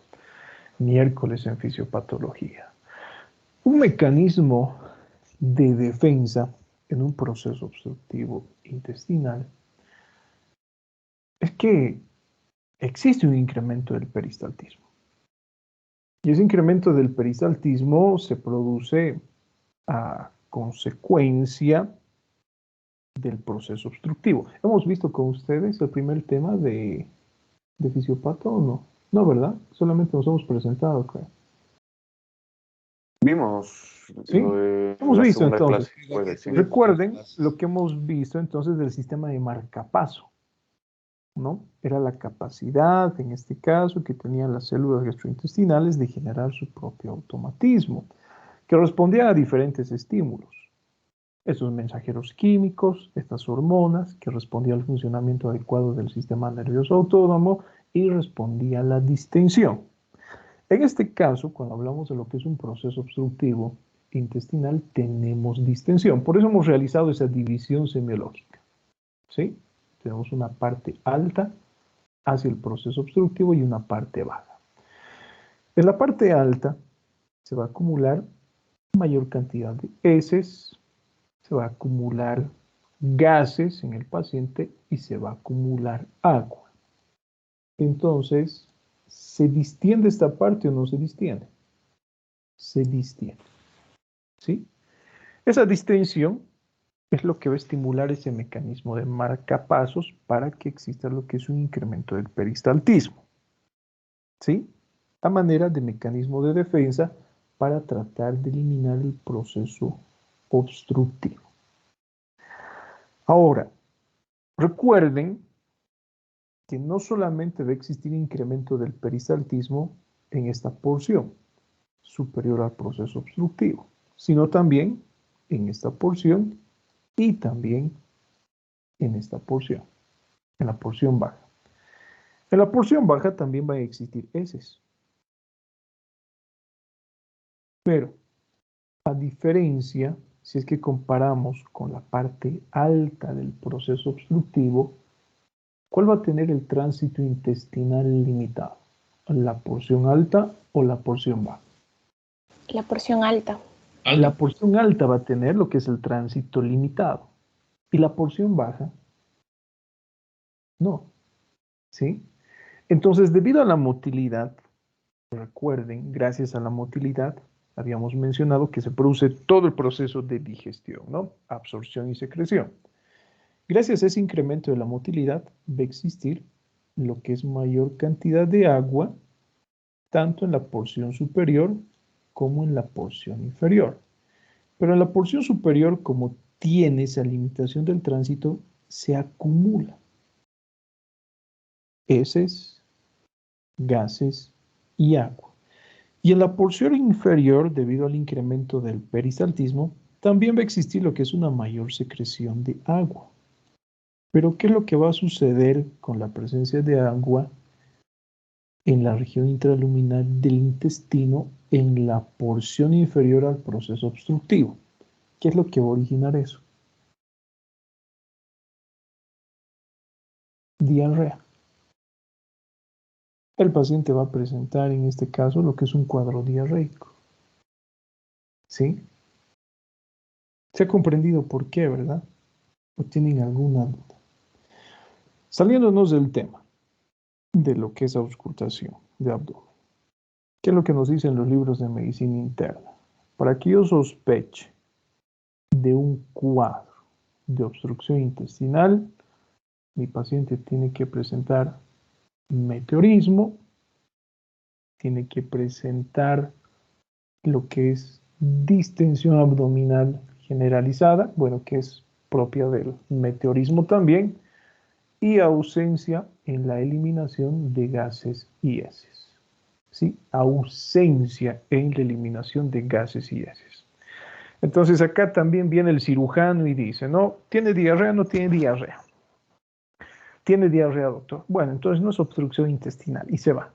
miércoles en fisiopatología. Un mecanismo de defensa en un proceso obstructivo intestinal es que existe un incremento del peristaltismo. Y ese incremento del peristaltismo se produce a consecuencia del proceso obstructivo. Hemos visto con ustedes el primer tema de fisiopato o no. No, ¿verdad? Solamente nos hemos presentado, creo. Vimos ¿Sí? lo de Hemos la visto segunda entonces. clase, puede, sí. Recuerden lo que hemos visto entonces del sistema de marcapaso, ¿no? Era la capacidad, en este caso, que tenían las células gastrointestinales de generar su propio automatismo, que respondía a diferentes estímulos. Estos mensajeros químicos, estas hormonas, que respondían al funcionamiento adecuado del sistema nervioso autónomo y respondía a la distensión. En este caso, cuando hablamos de lo que es un proceso obstructivo intestinal, tenemos distensión. Por eso hemos realizado esa división semiológica. ¿Sí? Tenemos una parte alta hacia el proceso obstructivo y una parte baja. En la parte alta se va a acumular mayor cantidad de heces, se va a acumular gases en el paciente y se va a acumular agua. Entonces, ¿se distiende esta parte o no se distiende? Se distiende. ¿Sí? Esa distensión es lo que va a estimular ese mecanismo de marcapasos para que exista lo que es un incremento del peristaltismo. ¿Sí? A manera de mecanismo de defensa para tratar de eliminar el proceso obstructivo. Ahora, recuerden que no solamente va a existir incremento del peristaltismo en esta porción superior al proceso obstructivo, sino también en esta porción y también en esta porción, en la porción baja. En la porción baja también van a existir heces. Pero, a diferencia, si es que comparamos con la parte alta del proceso obstructivo, ¿cuál va a tener el tránsito intestinal limitado? ¿La porción alta o la porción baja? La porción alta. La porción alta va a tener lo que es el tránsito limitado. Y la porción baja, no. ¿Sí? Entonces, debido a la motilidad, recuerden, gracias a la motilidad, habíamos mencionado que se produce todo el proceso de digestión, ¿no? Absorción y secreción. Gracias a ese incremento de la motilidad, va a existir lo que es mayor cantidad de agua, tanto en la porción superior como en la porción inferior. Pero en la porción superior, como tiene esa limitación del tránsito, se acumula heces, gases y agua. Y en la porción inferior, debido al incremento del peristaltismo, también va a existir lo que es una mayor secreción de agua. Pero ¿qué es lo que va a suceder con la presencia de agua en la región intraluminal del intestino en la porción inferior al proceso obstructivo? ¿Qué es lo que va a originar eso? Diarrea. El paciente va a presentar en este caso lo que es un cuadro diarreico. ¿Sí? ¿Se ha comprendido por qué, verdad? ¿O tienen alguna duda? Saliéndonos del tema de lo que es auscultación de abdomen. ¿Qué es lo que nos dicen los libros de medicina interna? Para que yo sospeche de un cuadro de obstrucción intestinal, mi paciente tiene que presentar meteorismo, tiene que presentar lo que es distensión abdominal generalizada, bueno, que es propia del meteorismo también, y ausencia en la eliminación de gases y heces. ¿Sí? Ausencia en la eliminación de gases y heces. Entonces acá también viene el cirujano y dice, no, ¿tiene diarrea? No tiene diarrea. ¿Tiene diarrea, doctor? Bueno, entonces no es obstrucción intestinal y se va.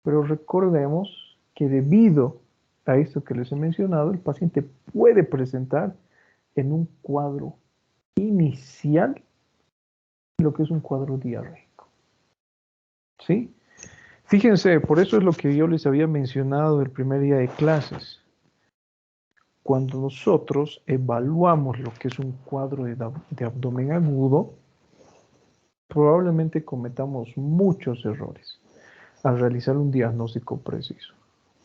Pero recordemos que debido a esto que les he mencionado, el paciente puede presentar en un cuadro inicial lo que es un cuadro diarreico. ¿Sí? Fíjense, por eso es lo que yo les había mencionado el primer día de clases. Cuando nosotros evaluamos lo que es un cuadro de abdomen agudo, probablemente cometamos muchos errores al realizar un diagnóstico preciso.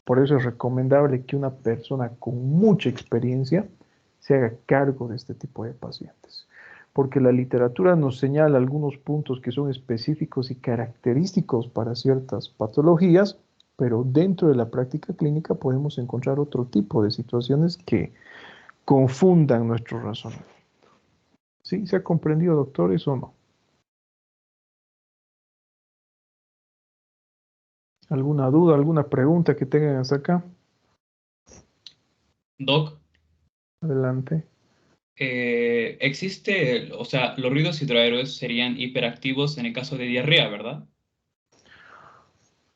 Por eso es recomendable que una persona con mucha experiencia se haga cargo de este tipo de pacientes. Porque la literatura nos señala algunos puntos que son específicos y característicos para ciertas patologías, pero dentro de la práctica clínica podemos encontrar otro tipo de situaciones que confundan nuestro razonamiento. ¿Sí? ¿Se ha comprendido, doctores, o no? ¿Alguna duda, alguna pregunta que tengan hasta acá? Doc, Adelante. existe, o sea, los ruidos hidroaéreos serían hiperactivos en el caso de diarrea, ¿verdad?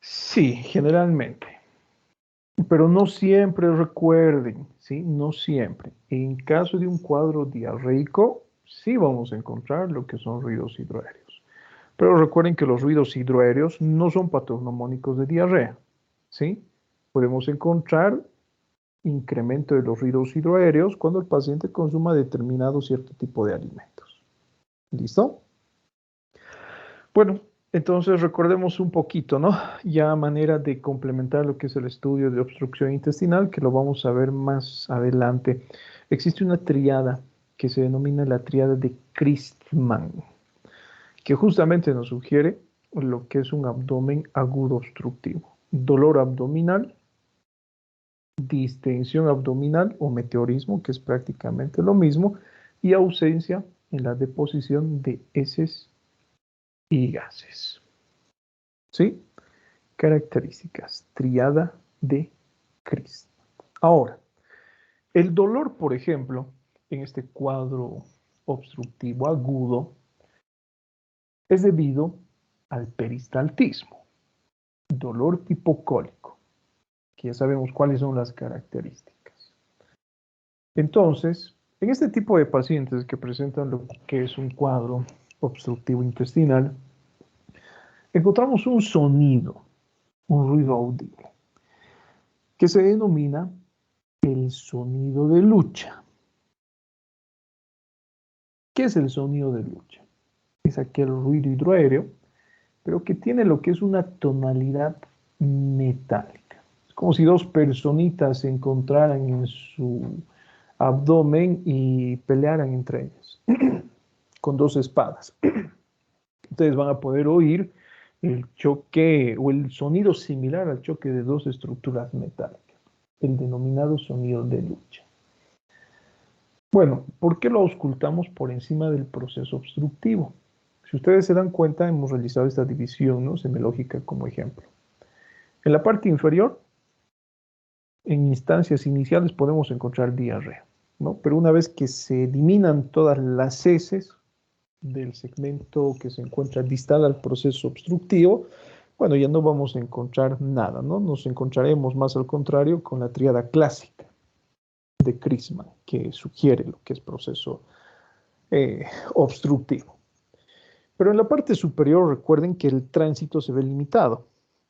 Sí, generalmente. Pero no siempre, recuerden, ¿sí? No siempre. En caso de un cuadro diarreico, sí vamos a encontrar lo que son ruidos hidroaéreos. Pero recuerden que los ruidos hidroaéreos no son patognomónicos de diarrea, ¿sí? Podemos encontrar incremento de los ruidos hidroaéreos cuando el paciente consuma determinado cierto tipo de alimentos. ¿Listo? Bueno, entonces recordemos un poquito, ¿no? Ya a manera de complementar lo que es el estudio de obstrucción intestinal, que lo vamos a ver más adelante. Existe una triada que se denomina la triada de Christman, que justamente nos sugiere lo que es un abdomen agudo obstructivo. Dolor abdominal, distensión abdominal o meteorismo, que es prácticamente lo mismo, y ausencia en la deposición de heces y gases. ¿Sí? Características, triada de Christ. Ahora, el dolor, por ejemplo, en este cuadro obstructivo agudo, es debido al peristaltismo, dolor hipocólico, que ya sabemos cuáles son las características. Entonces, en este tipo de pacientes que presentan lo que es un cuadro obstructivo intestinal, encontramos un sonido un ruido audible, que se denomina el sonido de lucha. ¿Qué es el sonido de lucha? Es aquel ruido hidroaéreo, pero que tiene lo que es una tonalidad metálica. Es como si dos personitas se encontraran en su abdomen y pelearan entre ellas, con dos espadas. Ustedes van a poder oír el choque o el sonido similar al choque de dos estructuras metálicas, el denominado sonido de lucha. Bueno, ¿por qué lo auscultamos por encima del proceso obstructivo? Si ustedes se dan cuenta, hemos realizado esta división, ¿no?, semiológica como ejemplo. En la parte inferior, en instancias iniciales podemos encontrar diarrea, ¿no? Pero una vez que se eliminan todas las heces del segmento que se encuentra distal al proceso obstructivo, bueno, ya no vamos a encontrar nada, ¿no? Nos encontraremos más al contrario con la tríada clásica de Christman, que sugiere lo que es proceso obstructivo. Pero en la parte superior recuerden que el tránsito se ve limitado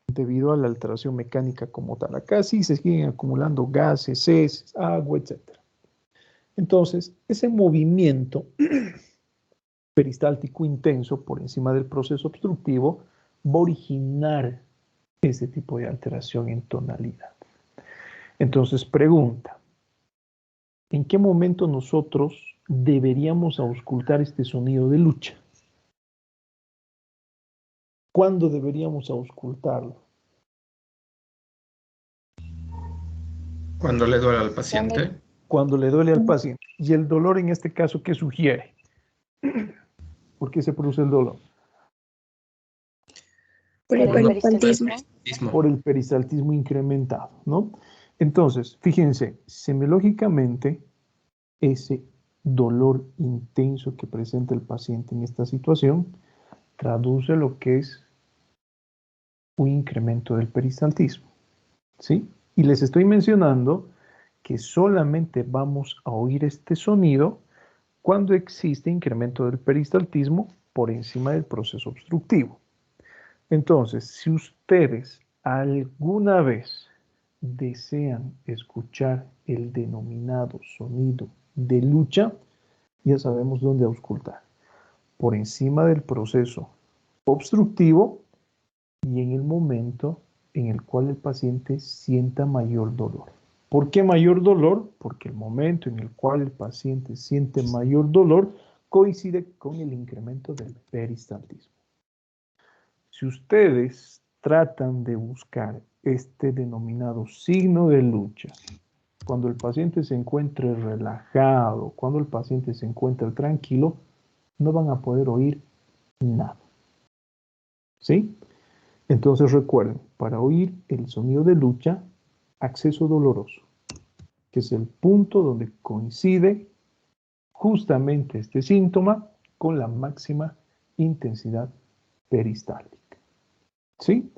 debido a la alteración mecánica como tal. Acá sí se siguen acumulando gases, heces, agua, etc. Entonces, ese movimiento peristáltico intenso por encima del proceso obstructivo va a originar ese tipo de alteración en tonalidad. Entonces, pregunta, ¿en qué momento nosotros deberíamos auscultar este sonido de lucha? ¿Cuándo deberíamos auscultarlo? Cuando le duele al paciente. Cuando le duele al paciente. ¿Y el dolor en este caso qué sugiere? ¿Por qué se produce el dolor? Por el peristaltismo. Por el peristaltismo incrementado, ¿no? Entonces, fíjense, semiológicamente, ese dolor intenso que presenta el paciente en esta situación traduce lo que es un incremento del peristaltismo, ¿sí? Y les estoy mencionando que solamente vamos a oír este sonido cuando existe incremento del peristaltismo por encima del proceso obstructivo. Entonces, si ustedes alguna vez desean escuchar el denominado sonido de lucha, ya sabemos dónde auscultar. Por encima del proceso obstructivo y en el momento en el cual el paciente sienta mayor dolor. ¿Por qué mayor dolor? Porque el momento en el cual el paciente siente mayor dolor coincide con el incremento del peristaltismo. Si ustedes tratan de buscar este denominado signo de lucha, cuando el paciente se encuentre relajado, cuando el paciente se encuentre tranquilo, no van a poder oír nada. ¿Sí? Entonces recuerden, para oír el sonido de lucha, acceso doloroso, que es el punto donde coincide justamente este síntoma con la máxima intensidad peristáltica. ¿Sí?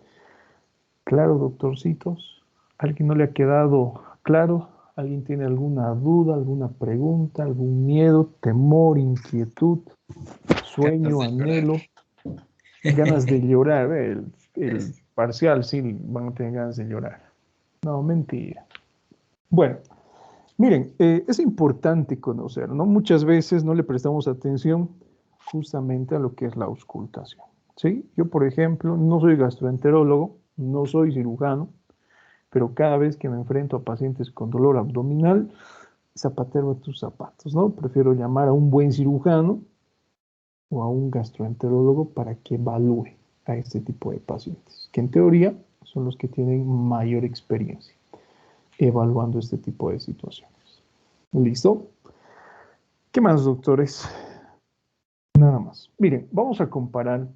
Claro, doctorcitos. ¿Alguien no le ha quedado claro? ¿Alguien tiene alguna duda, alguna pregunta, algún miedo, temor, inquietud, sueño, anhelo, ganas de llorar? El parcial sí van a tener ganas de llorar. No, mentira. Bueno, miren, es importante conocer, ¿no? Muchas veces no le prestamos atención justamente a lo que es la auscultación, ¿sí? Yo, por ejemplo, no soy gastroenterólogo, no soy cirujano, pero cada vez que me enfrento a pacientes con dolor abdominal, zapatero a tus zapatos, ¿no? Prefiero llamar a un buen cirujano o a un gastroenterólogo para que evalúe a este tipo de pacientes, que en teoría son los que tienen mayor experiencia evaluando este tipo de situaciones. ¿Listo? ¿Qué más, doctores? Nada más. Miren, vamos a comparar,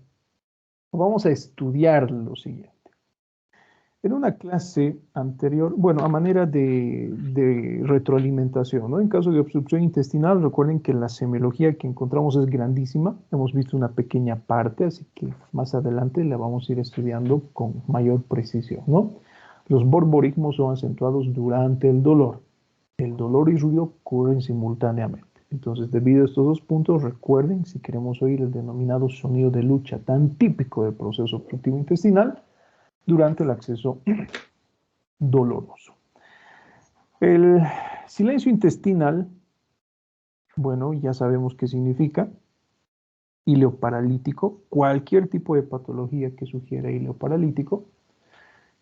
vamos a estudiar lo siguiente. En una clase anterior, bueno, a manera de retroalimentación, ¿no? En caso de obstrucción intestinal, recuerden que la semiología que encontramos es grandísima. Hemos visto una pequeña parte, así que más adelante la vamos a ir estudiando con mayor precisión, ¿no? Los borborismos son acentuados durante el dolor. El dolor y ruido ocurren simultáneamente. Entonces, debido a estos dos puntos, recuerden, si queremos oír el denominado sonido de lucha tan típico del proceso obstructivo intestinal, durante el acceso doloroso. El silencio intestinal, bueno, ya sabemos qué significa. Ileoparalítico, cualquier tipo de patología que sugiera ileoparalítico.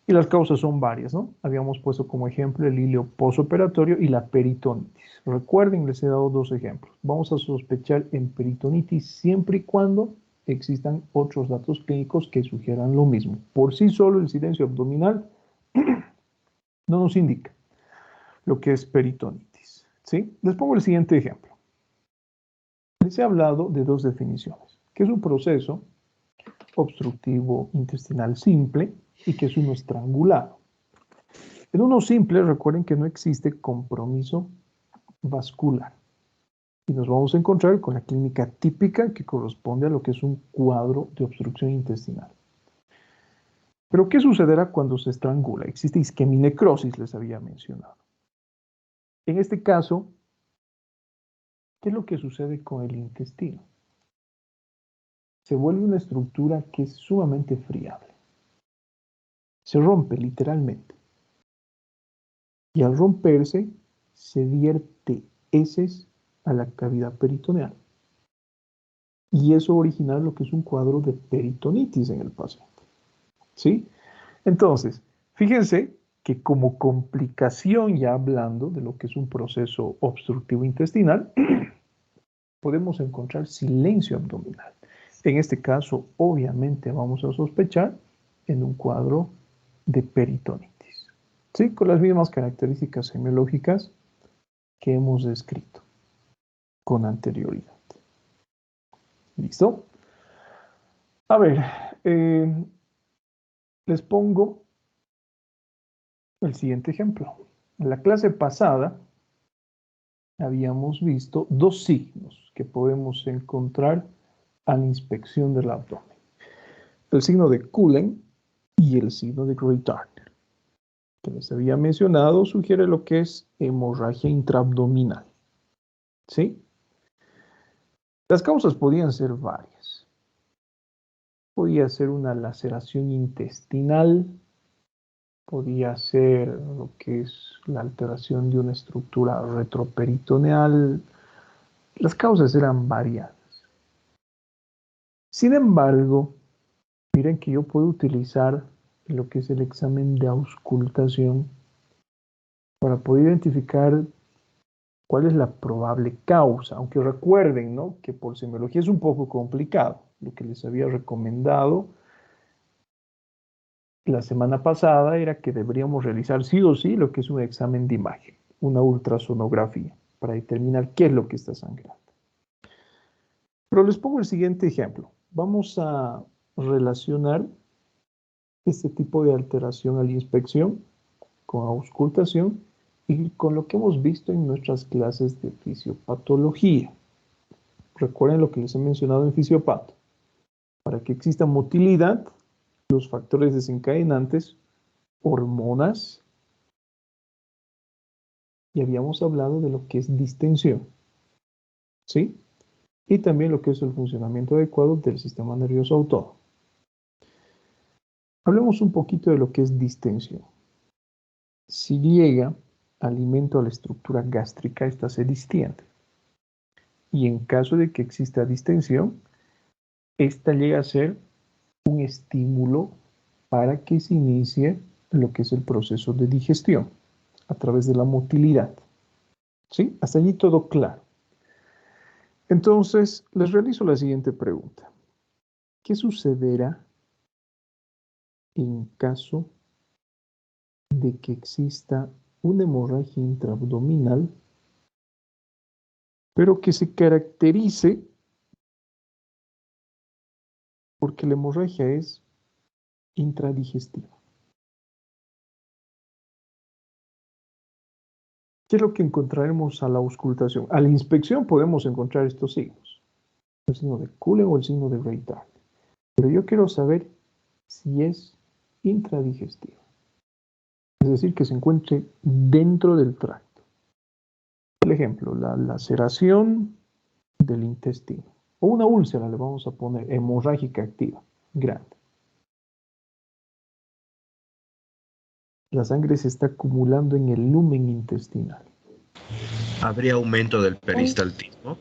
Y las causas son varias, ¿no? Habíamos puesto como ejemplo el ileo posoperatorio y la peritonitis. Recuerden, les he dado dos ejemplos. Vamos a sospechar en peritonitis siempre y cuando existan otros datos clínicos que sugieran lo mismo. Por sí solo el silencio abdominal no nos indica lo que es peritonitis, ¿sí? Les pongo el siguiente ejemplo. Les he hablado de dos definiciones, que es un proceso obstructivo intestinal simple y que es uno estrangulado. En uno simple, recuerden que no existe compromiso vascular. Y nos vamos a encontrar con la clínica típica que corresponde a lo que es un cuadro de obstrucción intestinal. Pero, ¿qué sucederá cuando se estrangula? Existe isqueminecrosis, les había mencionado. En este caso, ¿qué es lo que sucede con el intestino? Se vuelve una estructura que es sumamente friable. Se rompe literalmente. Y al romperse, se vierte heces a la cavidad peritoneal. Y eso origina lo que es un cuadro de peritonitis en el paciente. ¿Sí? Entonces, fíjense que como complicación, ya hablando de lo que es un proceso obstructivo intestinal, podemos encontrar silencio abdominal. En este caso, obviamente, vamos a sospechar en un cuadro de peritonitis. ¿Sí? Con las mismas características semiológicas que hemos descrito con anterioridad. ¿Listo? A ver, les pongo el siguiente ejemplo. En la clase pasada habíamos visto dos signos que podemos encontrar a la inspección del abdomen. El signo de Cullen y el signo de Grey-Turner, que les había mencionado, sugiere lo que es hemorragia intraabdominal. ¿Sí? Las causas podían ser varias. Podía ser una laceración intestinal, podía ser lo que es la alteración de una estructura retroperitoneal. Las causas eran variadas. Sin embargo, miren que yo puedo utilizar lo que es el examen de auscultación para poder identificar cuál es la probable causa, aunque recuerden, ¿no?, que por semiología es un poco complicado. Lo que les había recomendado la semana pasada era que deberíamos realizar sí o sí lo que es un examen de imagen, una ultrasonografía, para determinar qué es lo que está sangrando. Pero les pongo el siguiente ejemplo. Vamos a relacionar este tipo de alteración a la inspección con auscultación y con lo que hemos visto en nuestras clases de fisiopatología. Recuerden lo que les he mencionado en fisiopato. Para que exista motilidad, los factores desencadenantes, hormonas, y habíamos hablado de lo que es distensión, ¿sí? Y también lo que es el funcionamiento adecuado del sistema nervioso autónomo. Hablemos un poquito de lo que es distensión. Si llega alimento a la estructura gástrica, esta se distiende. Y en caso de que exista distensión, esta llega a ser un estímulo para que se inicie lo que es el proceso de digestión a través de la motilidad. ¿Sí? Hasta allí todo claro. Entonces, les realizo la siguiente pregunta. ¿Qué sucederá en caso de que exista una hemorragia intraabdominal, pero que se caracterice porque la hemorragia es intradigestiva? ¿Qué es lo que encontraremos a la auscultación? A la inspección podemos encontrar estos signos, el signo de Cullen o el signo de Grey-Turner. Pero yo quiero saber si es intradigestiva, es decir, que se encuentre dentro del tracto. Por ejemplo, la laceración del intestino o una úlcera le vamos a poner hemorrágica activa, grande. La sangre se está acumulando en el lumen intestinal. ¿Habría aumento del peristaltismo?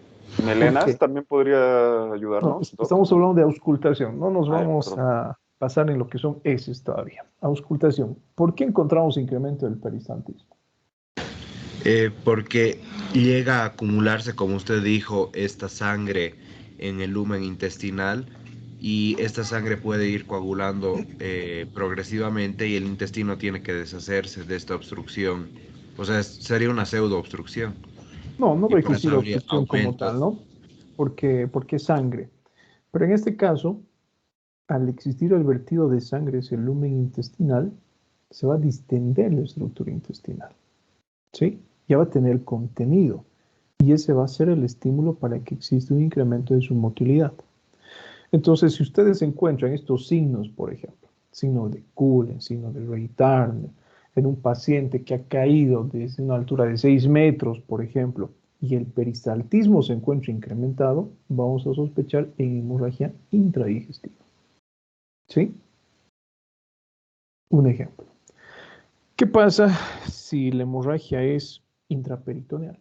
Melenas qué? también podría No, ayudarnos, Doc. estamos hablando de auscultación. No nos Ah, ya, vamos perdón. a pasar en lo que son heces todavía. Auscultación. ¿Por qué encontramos incremento del peristaltismo? Porque llega a acumularse, como usted dijo, esta sangre en el lumen intestinal y esta sangre puede ir coagulando progresivamente y el intestino tiene que deshacerse de esta obstrucción. O sea, sería una pseudo obstrucción No, no y va a por eso existir habría obstrucción como aumento. tal, ¿no? Porque es sangre. Pero en este caso, al existir el vertido de sangre hacia el lumen intestinal, se va a distender la estructura intestinal, ¿sí? Ya va a tener contenido y ese va a ser el estímulo para que exista un incremento de su motilidad. Entonces, si ustedes encuentran estos signos, por ejemplo, signo de Cullen, signo de Reitard, en un paciente que ha caído desde una altura de 6 metros, por ejemplo, y el peristaltismo se encuentra incrementado, vamos a sospechar en hemorragia intradigestiva. ¿Sí? Un ejemplo. ¿Qué pasa si la hemorragia es intraperitoneal?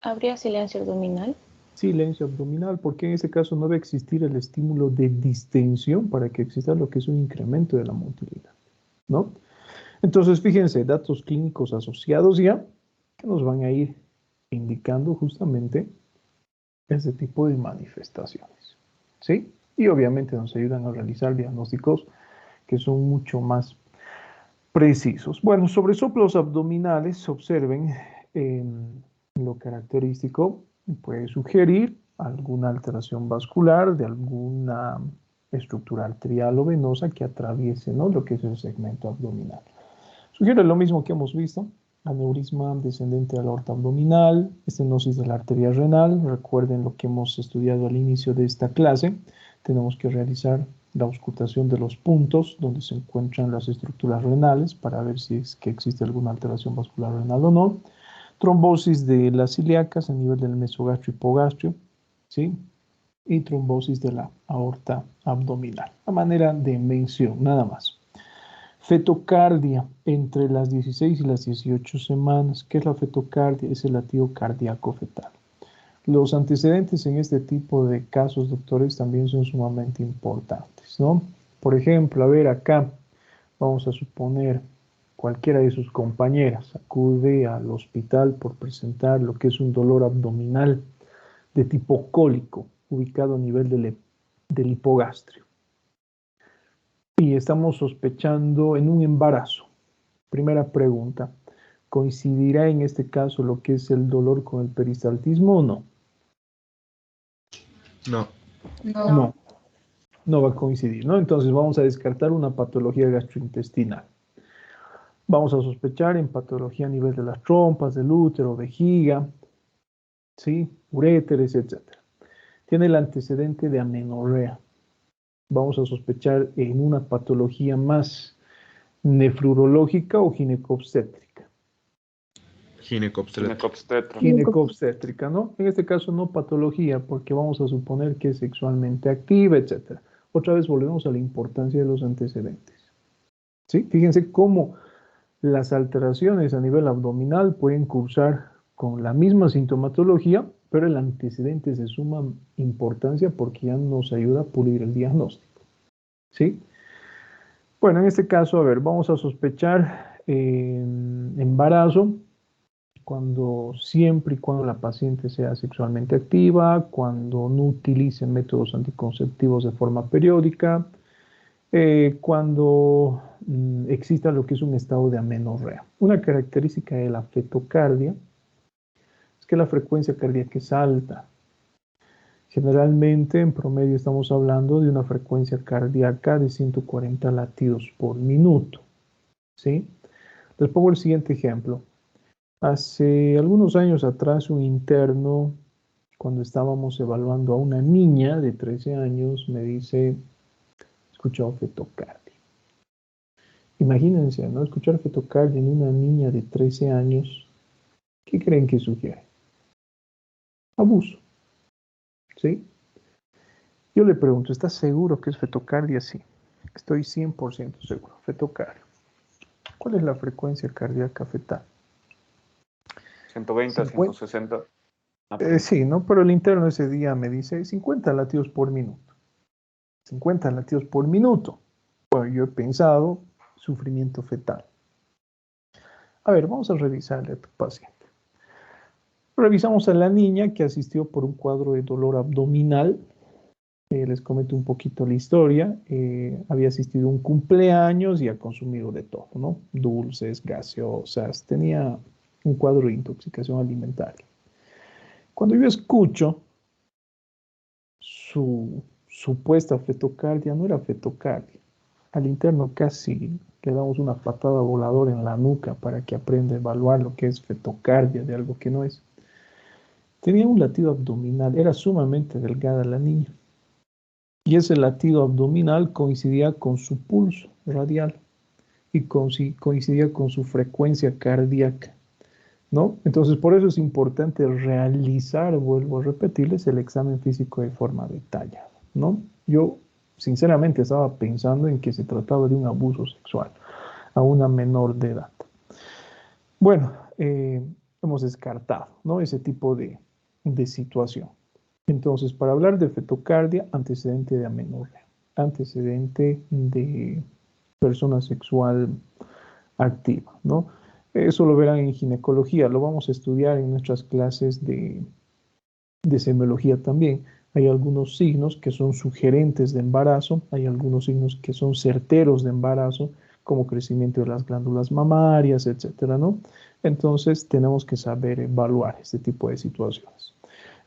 ¿Habría silencio abdominal? Silencio abdominal, porque en ese caso no va a existir el estímulo de distensión para que exista lo que es un incremento de la motilidad, ¿no? Entonces, fíjense, datos clínicos asociados ya que nos van a ir indicando justamente ese tipo de manifestaciones, ¿sí? Y obviamente nos ayudan a realizar diagnósticos que son mucho más precisos. Bueno, sobre soplos abdominales, observen lo característico, puede sugerir alguna alteración vascular de alguna estructura arterial o venosa que atraviese, ¿no?, lo que es el segmento abdominal. Sugiere lo mismo que hemos visto: aneurisma descendente de la aorta abdominal, estenosis de la arteria renal. Recuerden lo que hemos estudiado al inicio de esta clase. Tenemos que realizar la auscultación de los puntos donde se encuentran las estructuras renales para ver si es que existe alguna alteración vascular renal o no. Trombosis de las ilíacas a nivel del mesogastrio y hipogastrio, ¿sí? Y trombosis de la aorta abdominal. A manera de mención, nada más. Fetocardia entre las 16 y las 18 semanas. ¿Qué es la fetocardia? Es el latido cardíaco fetal. Los antecedentes en este tipo de casos, doctores, también son sumamente importantes, ¿no? Por ejemplo, a ver acá, vamos a suponer cualquiera de sus compañeras acude al hospital por presentar lo que es un dolor abdominal de tipo cólico, ubicado a nivel del hipogastrio. Y estamos sospechando en un embarazo. Primera pregunta, ¿coincidirá en este caso lo que es el dolor con el peristaltismo o no? No. No, no va a coincidir, ¿no? Entonces vamos a descartar una patología gastrointestinal. Vamos a sospechar en patología a nivel de las trompas, del útero, vejiga, ¿sí?, uréteres, etc. Tiene el antecedente de amenorrea. Vamos a sospechar en una patología más nefrológica o ginecobstétrica. Ginecobstetra. Ginecobstétrica, ¿no? En este caso no patología, porque vamos a suponer que es sexualmente activa, etc. Otra vez volvemos a la importancia de los antecedentes. ¿Sí? Fíjense cómo las alteraciones a nivel abdominal pueden cursar con la misma sintomatología, pero el antecedente es de suma importancia porque ya nos ayuda a pulir el diagnóstico. ¿Sí? Bueno, en este caso, a ver, vamos a sospechar embarazo siempre y cuando la paciente sea sexualmente activa, cuando no utilice métodos anticonceptivos de forma periódica, cuando exista lo que es un estado de amenorrea. Una característica de la fetocardia es que la frecuencia cardíaca es alta. Generalmente, en promedio, estamos hablando de una frecuencia cardíaca de 140 latidos por minuto, ¿sí? Les pongo el siguiente ejemplo. Hace algunos años atrás, un interno, cuando estábamos evaluando a una niña de 13 años, me dice: escuchado fetocardia. Imagínense, ¿no? Escuchar fetocardia en una niña de 13 años, ¿qué creen que sugiere? Abuso, ¿sí? Yo le pregunto, ¿estás seguro que es fetocardia? Sí, estoy 100% seguro, fetocardia. ¿Cuál es la frecuencia cardíaca fetal? 120 a 50. 160. Perdón. Sí, ¿no? Pero el interno ese día me dice 50 latidos por minuto. 50 latidos por minuto. Bueno, yo he pensado sufrimiento fetal. A ver, vamos a revisarle a tu paciente. Revisamos a la niña que asistió por un cuadro de dolor abdominal. Les comento un poquito la historia. Había asistido a un cumpleaños y ha consumido de todo, ¿no? Dulces, gaseosas. Tenía un cuadro de intoxicación alimentaria. Cuando yo escucho su supuesta fetocardia, no era fetocardia. Al interno casi le damos una patada voladora en la nuca para que aprenda a evaluar lo que es fetocardia de algo que no es. Tenía un latido abdominal, era sumamente delgada la niña. Y ese latido abdominal coincidía con su pulso radial y coincidía con su frecuencia cardíaca, ¿no? Entonces, por eso es importante realizar, vuelvo a repetirles, el examen físico de forma detallada, ¿no? Yo, sinceramente, estaba pensando en que se trataba de un abuso sexual a una menor de edad. Bueno, hemos descartado, ¿no? Ese tipo de situación. Entonces, para hablar de fetocardia, antecedente de amenorrea, antecedente de persona sexual activa, ¿no? Eso lo verán en ginecología, lo vamos a estudiar en nuestras clases de semiología también. Hay algunos signos que son sugerentes de embarazo, hay algunos signos que son certeros de embarazo, como crecimiento de las glándulas mamarias, etcétera, ¿no? Entonces, tenemos que saber evaluar este tipo de situaciones.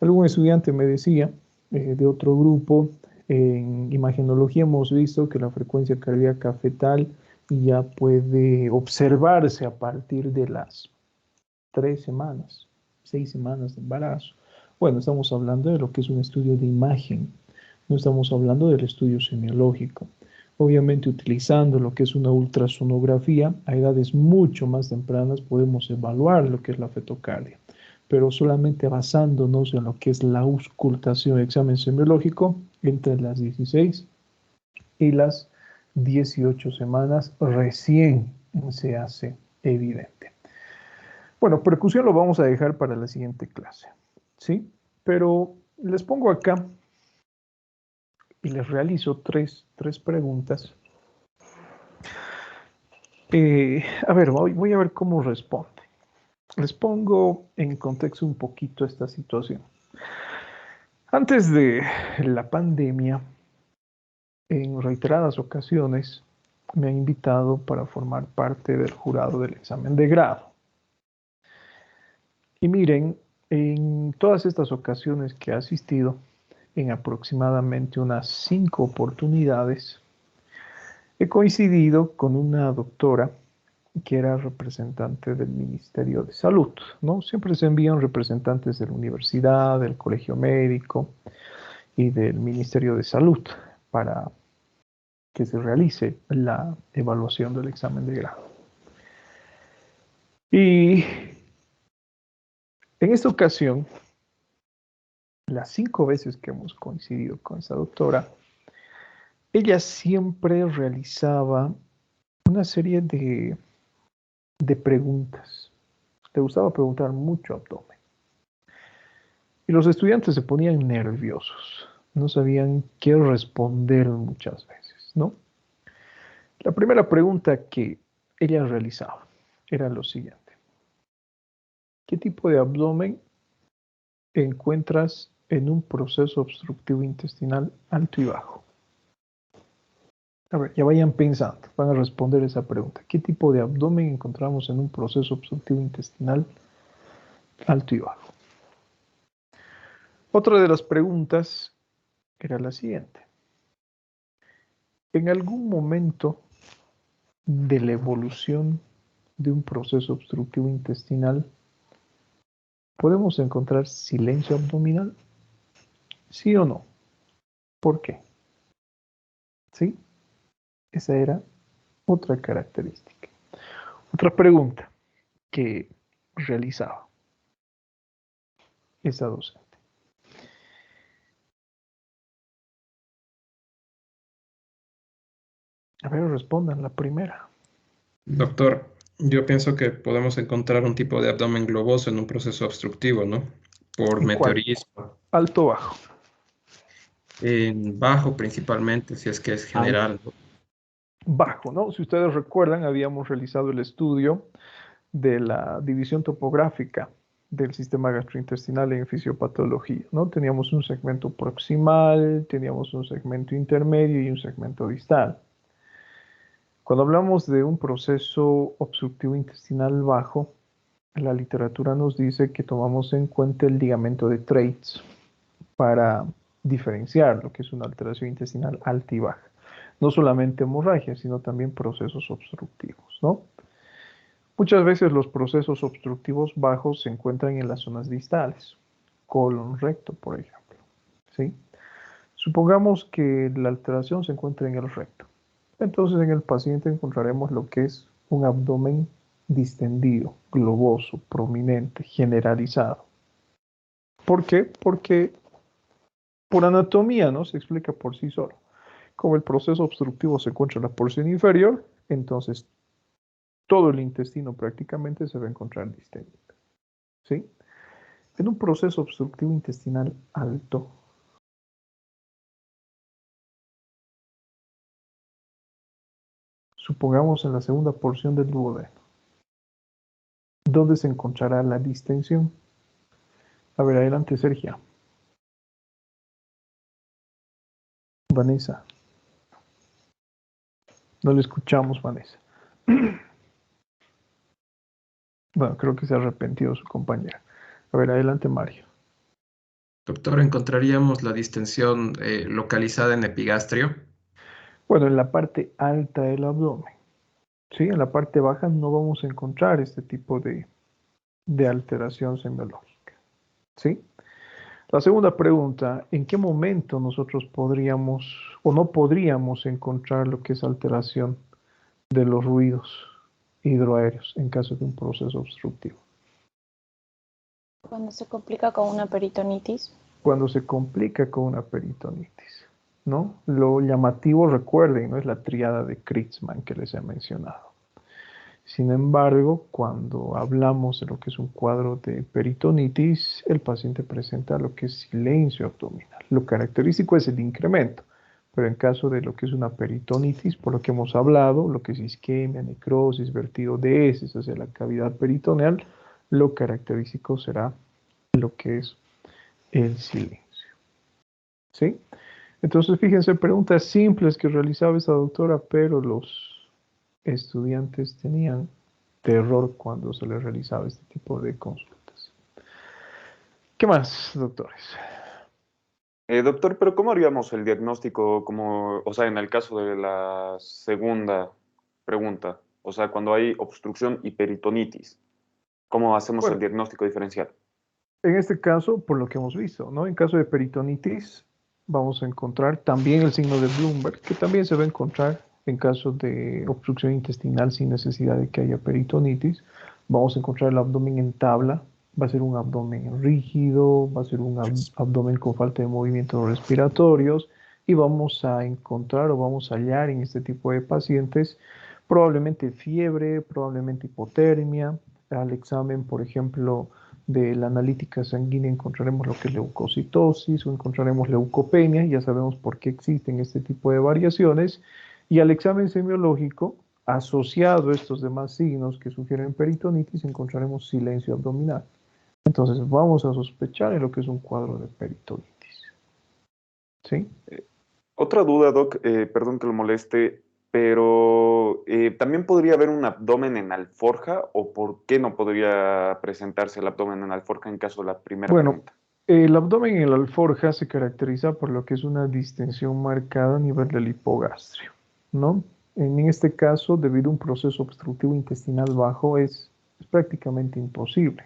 Algún estudiante me decía de otro grupo, en imagenología hemos visto que la frecuencia cardíaca fetal ya puede observarse a partir de las 3 semanas, 6 semanas de embarazo. Bueno, estamos hablando de lo que es un estudio de imagen, no estamos hablando del estudio semiológico. Obviamente, utilizando lo que es una ultrasonografía, a edades mucho más tempranas podemos evaluar lo que es la fetocardia, pero solamente basándonos en lo que es la auscultación, examen semiológico, entre las 16 y las 18 semanas recién se hace evidente. Bueno, percusión lo vamos a dejar para la siguiente clase, ¿sí? Pero les pongo acá y les realizo tres preguntas. A ver, voy a ver cómo responde. Les pongo en contexto un poquito esta situación. Antes de la pandemia, en reiteradas ocasiones me han invitado para formar parte del jurado del examen de grado. Y miren, en todas estas ocasiones que he asistido, en aproximadamente unas 5 oportunidades, he coincidido con una doctora que era representante del Ministerio de Salud, ¿no? Siempre se envían representantes de la universidad, del colegio médico y del Ministerio de Salud para que se realice la evaluación del examen de grado. Y en esta ocasión, las 5 veces que hemos coincidido con esa doctora, ella siempre realizaba una serie de preguntas. Le gustaba preguntar mucho abdomen. Y los estudiantes se ponían nerviosos. No sabían qué responder muchas veces, ¿no? La primera pregunta que ella realizaba era lo siguiente. ¿Qué tipo de abdomen encuentras en un proceso obstructivo intestinal alto y bajo? A ver, ya vayan pensando, van a responder esa pregunta. ¿Qué tipo de abdomen encontramos en un proceso obstructivo intestinal alto y bajo? Otra de las preguntas era la siguiente. En algún momento de la evolución de un proceso obstructivo intestinal, ¿podemos encontrar silencio abdominal? ¿Sí o no? ¿Por qué? ¿Sí? Esa era otra característica. Otra pregunta que realizaba esa docente. A ver, respondan la primera. Doctor, yo pienso que podemos encontrar un tipo de abdomen globoso en un proceso obstructivo, ¿no? Por ¿En cuál? meteorismo. Alto o bajo. En bajo principalmente, si es que es general, ¿no? Bajo, ¿no? Si ustedes recuerdan, habíamos realizado el estudio de la división topográfica del sistema gastrointestinal en fisiopatología, ¿no? Teníamos un segmento proximal, teníamos un segmento intermedio y un segmento distal. Cuando hablamos de un proceso obstructivo intestinal bajo, la literatura nos dice que tomamos en cuenta el ligamento de Treitz para diferenciar lo que es una alteración intestinal alta y baja. No solamente hemorragia, sino también procesos obstructivos, ¿no? Muchas veces los procesos obstructivos bajos se encuentran en las zonas distales, colon, recto, por ejemplo, ¿sí? Supongamos que la alteración se encuentra en el recto. Entonces en el paciente encontraremos lo que es un abdomen distendido, globoso, prominente, generalizado. ¿Por qué? Porque por anatomía, ¿no? Se explica por sí solo. Como el proceso obstructivo se encuentra en la porción inferior, entonces todo el intestino prácticamente se va a encontrar distendido, ¿sí? En un proceso obstructivo intestinal alto, supongamos en la segunda porción del duodeno, ¿dónde se encontrará la distensión? A ver, adelante, Sergio. Vanessa. No le escuchamos, Vanessa. Bueno, creo que se ha arrepentido su compañera. A ver, adelante, Mario. Doctor, ¿encontraríamos la distensión localizada en epigastrio? Bueno, en la parte alta del abdomen, ¿sí? En la parte baja no vamos a encontrar este tipo de alteración semiológica, ¿sí? La segunda pregunta, ¿en qué momento nosotros podríamos o no podríamos encontrar lo que es alteración de los ruidos hidroaéreos en caso de un proceso obstructivo? Cuando se complica con una peritonitis. Cuando se complica con una peritonitis, ¿no? Lo llamativo, recuerden, ¿no? Es la tríada de Kritzman que les he mencionado. Sin embargo, cuando hablamos de lo que es un cuadro de peritonitis, el paciente presenta lo que es silencio abdominal. Lo característico es el incremento, pero en caso de lo que es una peritonitis, por lo que hemos hablado, lo que es isquemia, necrosis, vertido de heces hacia la cavidad peritoneal, lo característico será lo que es el silencio. ¿Sí? Entonces, fíjense, preguntas simples que realizaba esta doctora, pero los estudiantes tenían terror cuando se les realizaba este tipo de consultas. ¿Qué más, doctores? Doctor, pero ¿cómo haríamos el diagnóstico o sea, en el caso de la segunda pregunta? O sea, cuando hay obstrucción y peritonitis, ¿cómo hacemos el Bueno, diagnóstico diferencial? en este caso, por lo que hemos visto, ¿no? En caso de peritonitis, vamos a encontrar también el signo de Bloomberg, que también se va a encontrar en caso de obstrucción intestinal sin necesidad de que haya peritonitis. Vamos a encontrar el abdomen en tabla, va a ser un abdomen rígido, va a ser un abdomen con falta de movimientos respiratorios y vamos a encontrar o vamos a hallar en este tipo de pacientes probablemente fiebre, probablemente hipotermia. Al examen, por ejemplo, de la analítica sanguínea encontraremos lo que es leucocitosis o encontraremos leucopenia, ya sabemos por qué existen este tipo de variaciones, y al examen semiológico, asociado a estos demás signos que sugieren peritonitis, encontraremos silencio abdominal. Entonces vamos a sospechar en lo que es un cuadro de peritonitis. ¿Sí? Otra duda, Doc, perdón que lo moleste, pero ¿también podría haber un abdomen en alforja o por qué no podría presentarse el abdomen en alforja en caso de la primera Bueno, pregunta? el abdomen en la alforja se caracteriza por lo que es una distensión marcada a nivel del hipogastrio, ¿no? En este caso, debido a un proceso obstructivo intestinal bajo, es prácticamente imposible.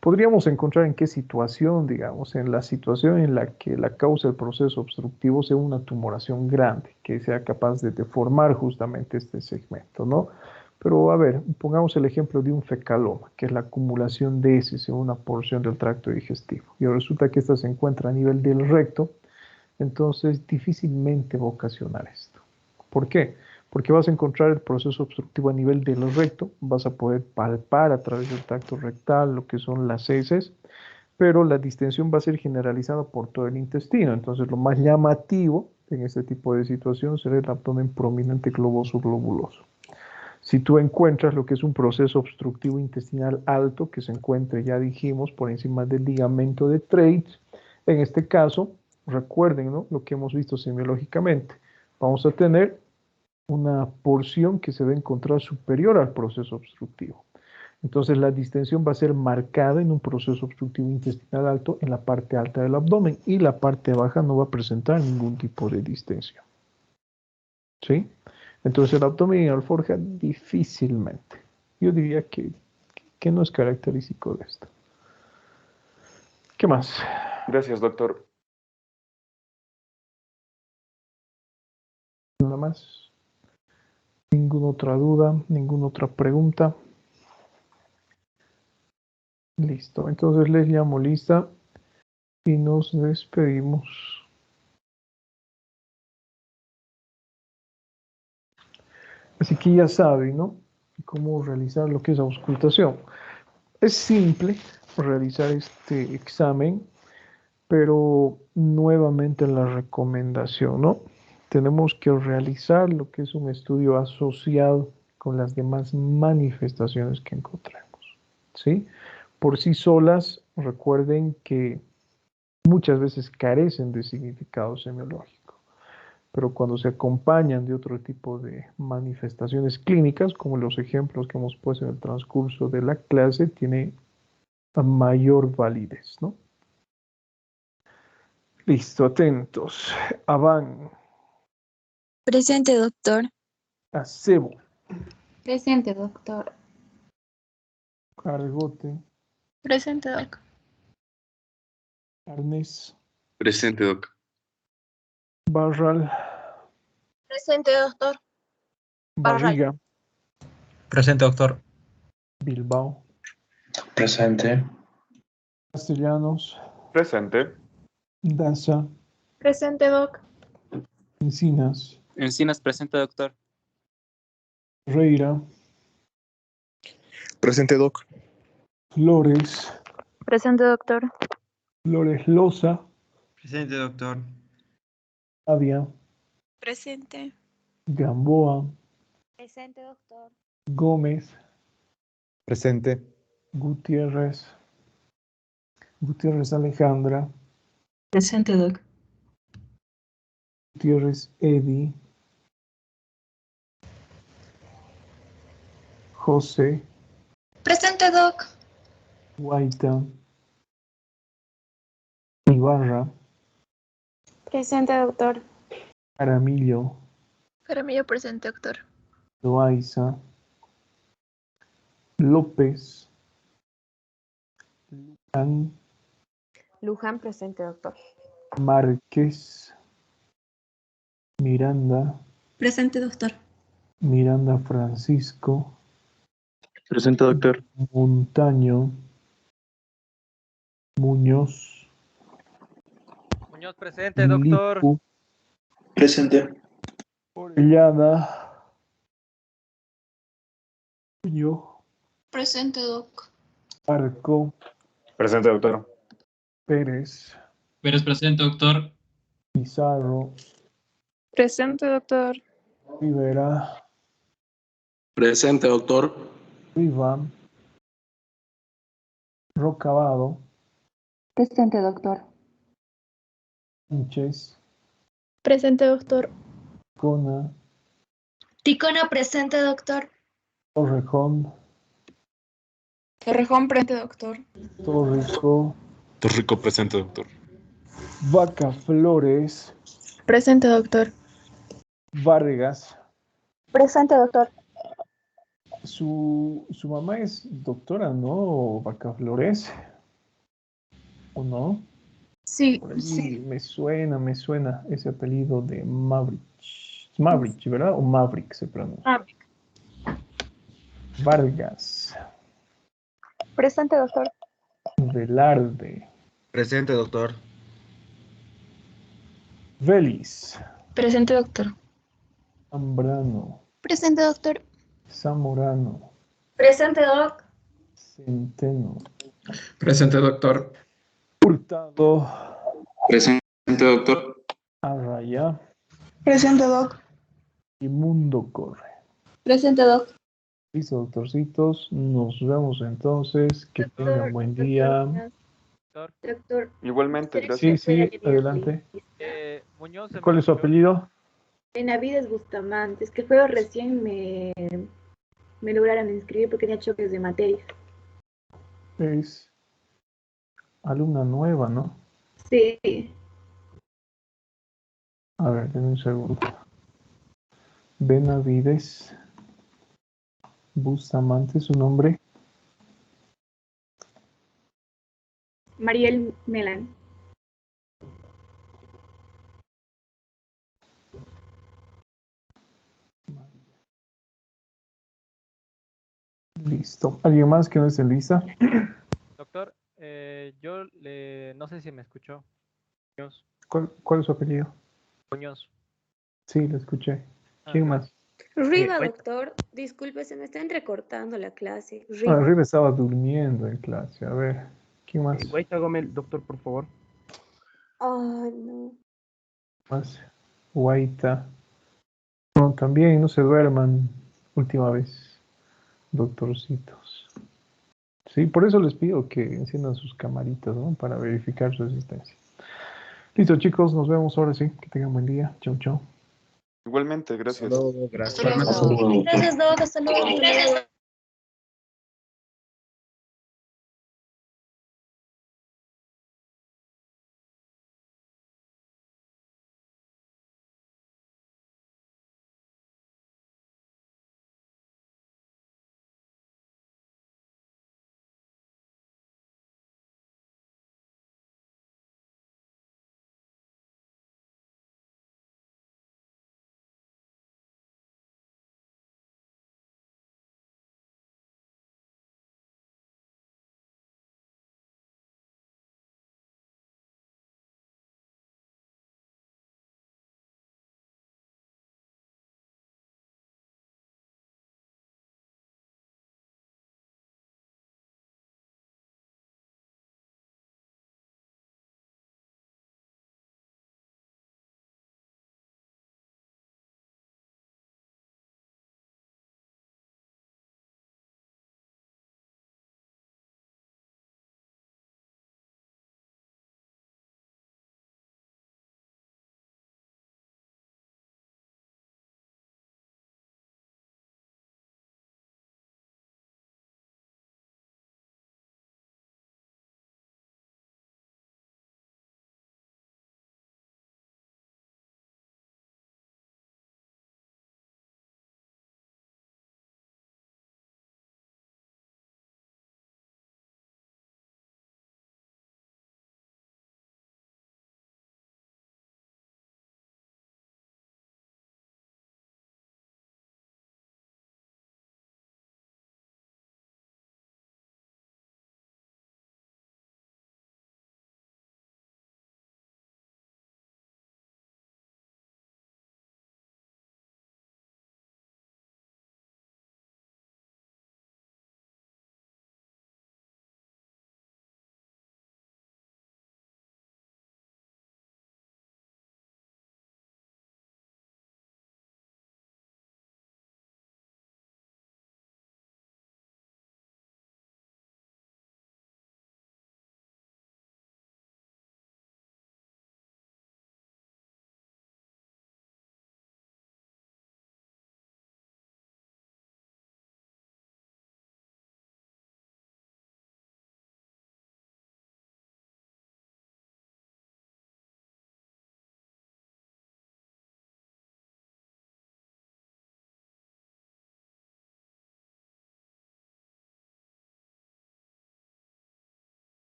Podríamos encontrar en qué situación, digamos, en la situación en la que la causa del proceso obstructivo sea una tumoración grande, que sea capaz de deformar justamente este segmento, ¿no? Pero a ver, pongamos el ejemplo de un fecaloma, que es la acumulación de heces en una porción del tracto digestivo. Y resulta que esta se encuentra a nivel del recto, entonces difícilmente va a ocasionar esto. ¿Por qué? porque vas a encontrar el proceso obstructivo a nivel del recto, vas a poder palpar a través del tacto rectal lo que son las heces, pero la distensión va a ser generalizada por todo el intestino. Entonces, lo más llamativo en este tipo de situación será el abdomen prominente globoso globuloso. Si tú encuentras lo que es un proceso obstructivo intestinal alto, que se encuentre, ya dijimos, por encima del ligamento de Treitz, en este caso, recuerden, ¿no?, lo que hemos visto semiológicamente. Vamos a tener una porción que se va a encontrar superior al proceso obstructivo. Entonces la distensión va a ser marcada en un proceso obstructivo intestinal alto en la parte alta del abdomen y la parte baja no va a presentar ningún tipo de distensión. ¿Sí? Entonces el abdomen alforja difícilmente. Yo diría que no es característico de esto. ¿Qué más? Gracias, doctor. Nada más. ¿Ninguna otra duda? ¿Ninguna otra pregunta? Listo. Entonces les llamo lista y nos despedimos. Así que ya saben, ¿no?, cómo realizar lo que es auscultación. Es simple realizar este examen, pero nuevamente la recomendación, ¿no? Tenemos que realizar lo que es un estudio asociado con las demás manifestaciones que encontremos, ¿sí? Por sí solas, recuerden que muchas veces carecen de significado semiológico, pero cuando se acompañan de otro tipo de manifestaciones clínicas, como los ejemplos que hemos puesto en el transcurso de la clase, tiene mayor validez, ¿no? Listo, atentos. Avan, Presente, doctor. Acebo, Presente, doctor. Cargote, Presente, doc. Arnés, Presente, doc. Barral, Presente, doctor. Barriga, Presente, doctor. Bilbao, Presente. Castellanos, Presente. Daza, Presente, doc. Encinas, Encinas, presente, doctor. Reira, Presente, doc. Flores, Presente, doctor. Flores Loza, Presente, doctor. Avia, Presente. Gamboa, Presente, doctor. Gómez, Presente. Gutiérrez, Gutiérrez Alejandra, Presente, doc. Gutiérrez Eddie, José, Presente, doc. Guaita, Ibarra, Presente, doctor. Aramillo, Jaramillo, presente, doctor. Loaiza, López, Luján, Luján, presente, doctor. Márquez, Miranda, Presente, doctor. Miranda Francisco, Presente, doctor. Montaño, Muñoz, Muñoz, presente, doctor. Lipu, Presente. Orellana, Puño, Presente, doc. Arco, Presente, doctor. Pérez, Pérez, presente, doctor. Pizarro, Presente, doctor. Rivera, Presente, doctor. Riva, Rocabado, Presente, doctor. Sánchez, Presente, doctor. Cona, Ticona, presente, doctor. Torrejón, Torrejón, presente, doctor. Torrico, Torrico, presente, doctor. Vaca Flores, Presente, doctor. Vargas. Presente, doctor. Su mamá es doctora, ¿no? Vaca Flores. ¿O no? Sí, Por allí me suena ese apellido de Mavrich. Mavrich, ¿verdad? O Maverick se pronuncia. Vargas, Presente, doctor. Velarde, Presente, doctor. Vélez, presente, doctor. Zambrano, Presente, doctor. Zamorano. Presente, doc. Centeno. Presente, doctor. Hurtado. Presente, doctor. Arraya. Presente, doc. Y Mundo Corre. Presente, doc. Listo, doctorcitos. Nos vemos entonces. Que tengan buen día. Doctor. Igualmente, Sí, gracias. sí, adelante. Muñoz. ¿Cuál es su apellido? Benavides Bustamante. Es que fue recién me lograron inscribir porque tenía choques de materia. Es alumna nueva, ¿no? Sí. A ver, denme un segundo. Benavides Bustamante, su nombre. Mariel Melan. Listo. ¿Alguien más que no esté lista? Doctor, no sé si me escuchó. Muñoz. ¿Cuál es su apellido? Muñoz. Sí, lo escuché. ¿Quién más? Riva, doctor. Disculpe, se me está entrecortando la clase. Ah, Riva. Riva estaba durmiendo en clase. A ver, ¿quién más? Guaita Gómez, doctor, por favor. Ay, no. Más. Guaita. No, también no se duerman. Última vez, doctorcitos. Sí, por eso les pido que enciendan sus camaritas, ¿no? Para verificar su existencia. Listo, chicos, nos vemos ahora sí. Que tengan buen día. Chau, chau. Igualmente, gracias. Hasta luego, gracias. Gracias, doc. Hasta luego.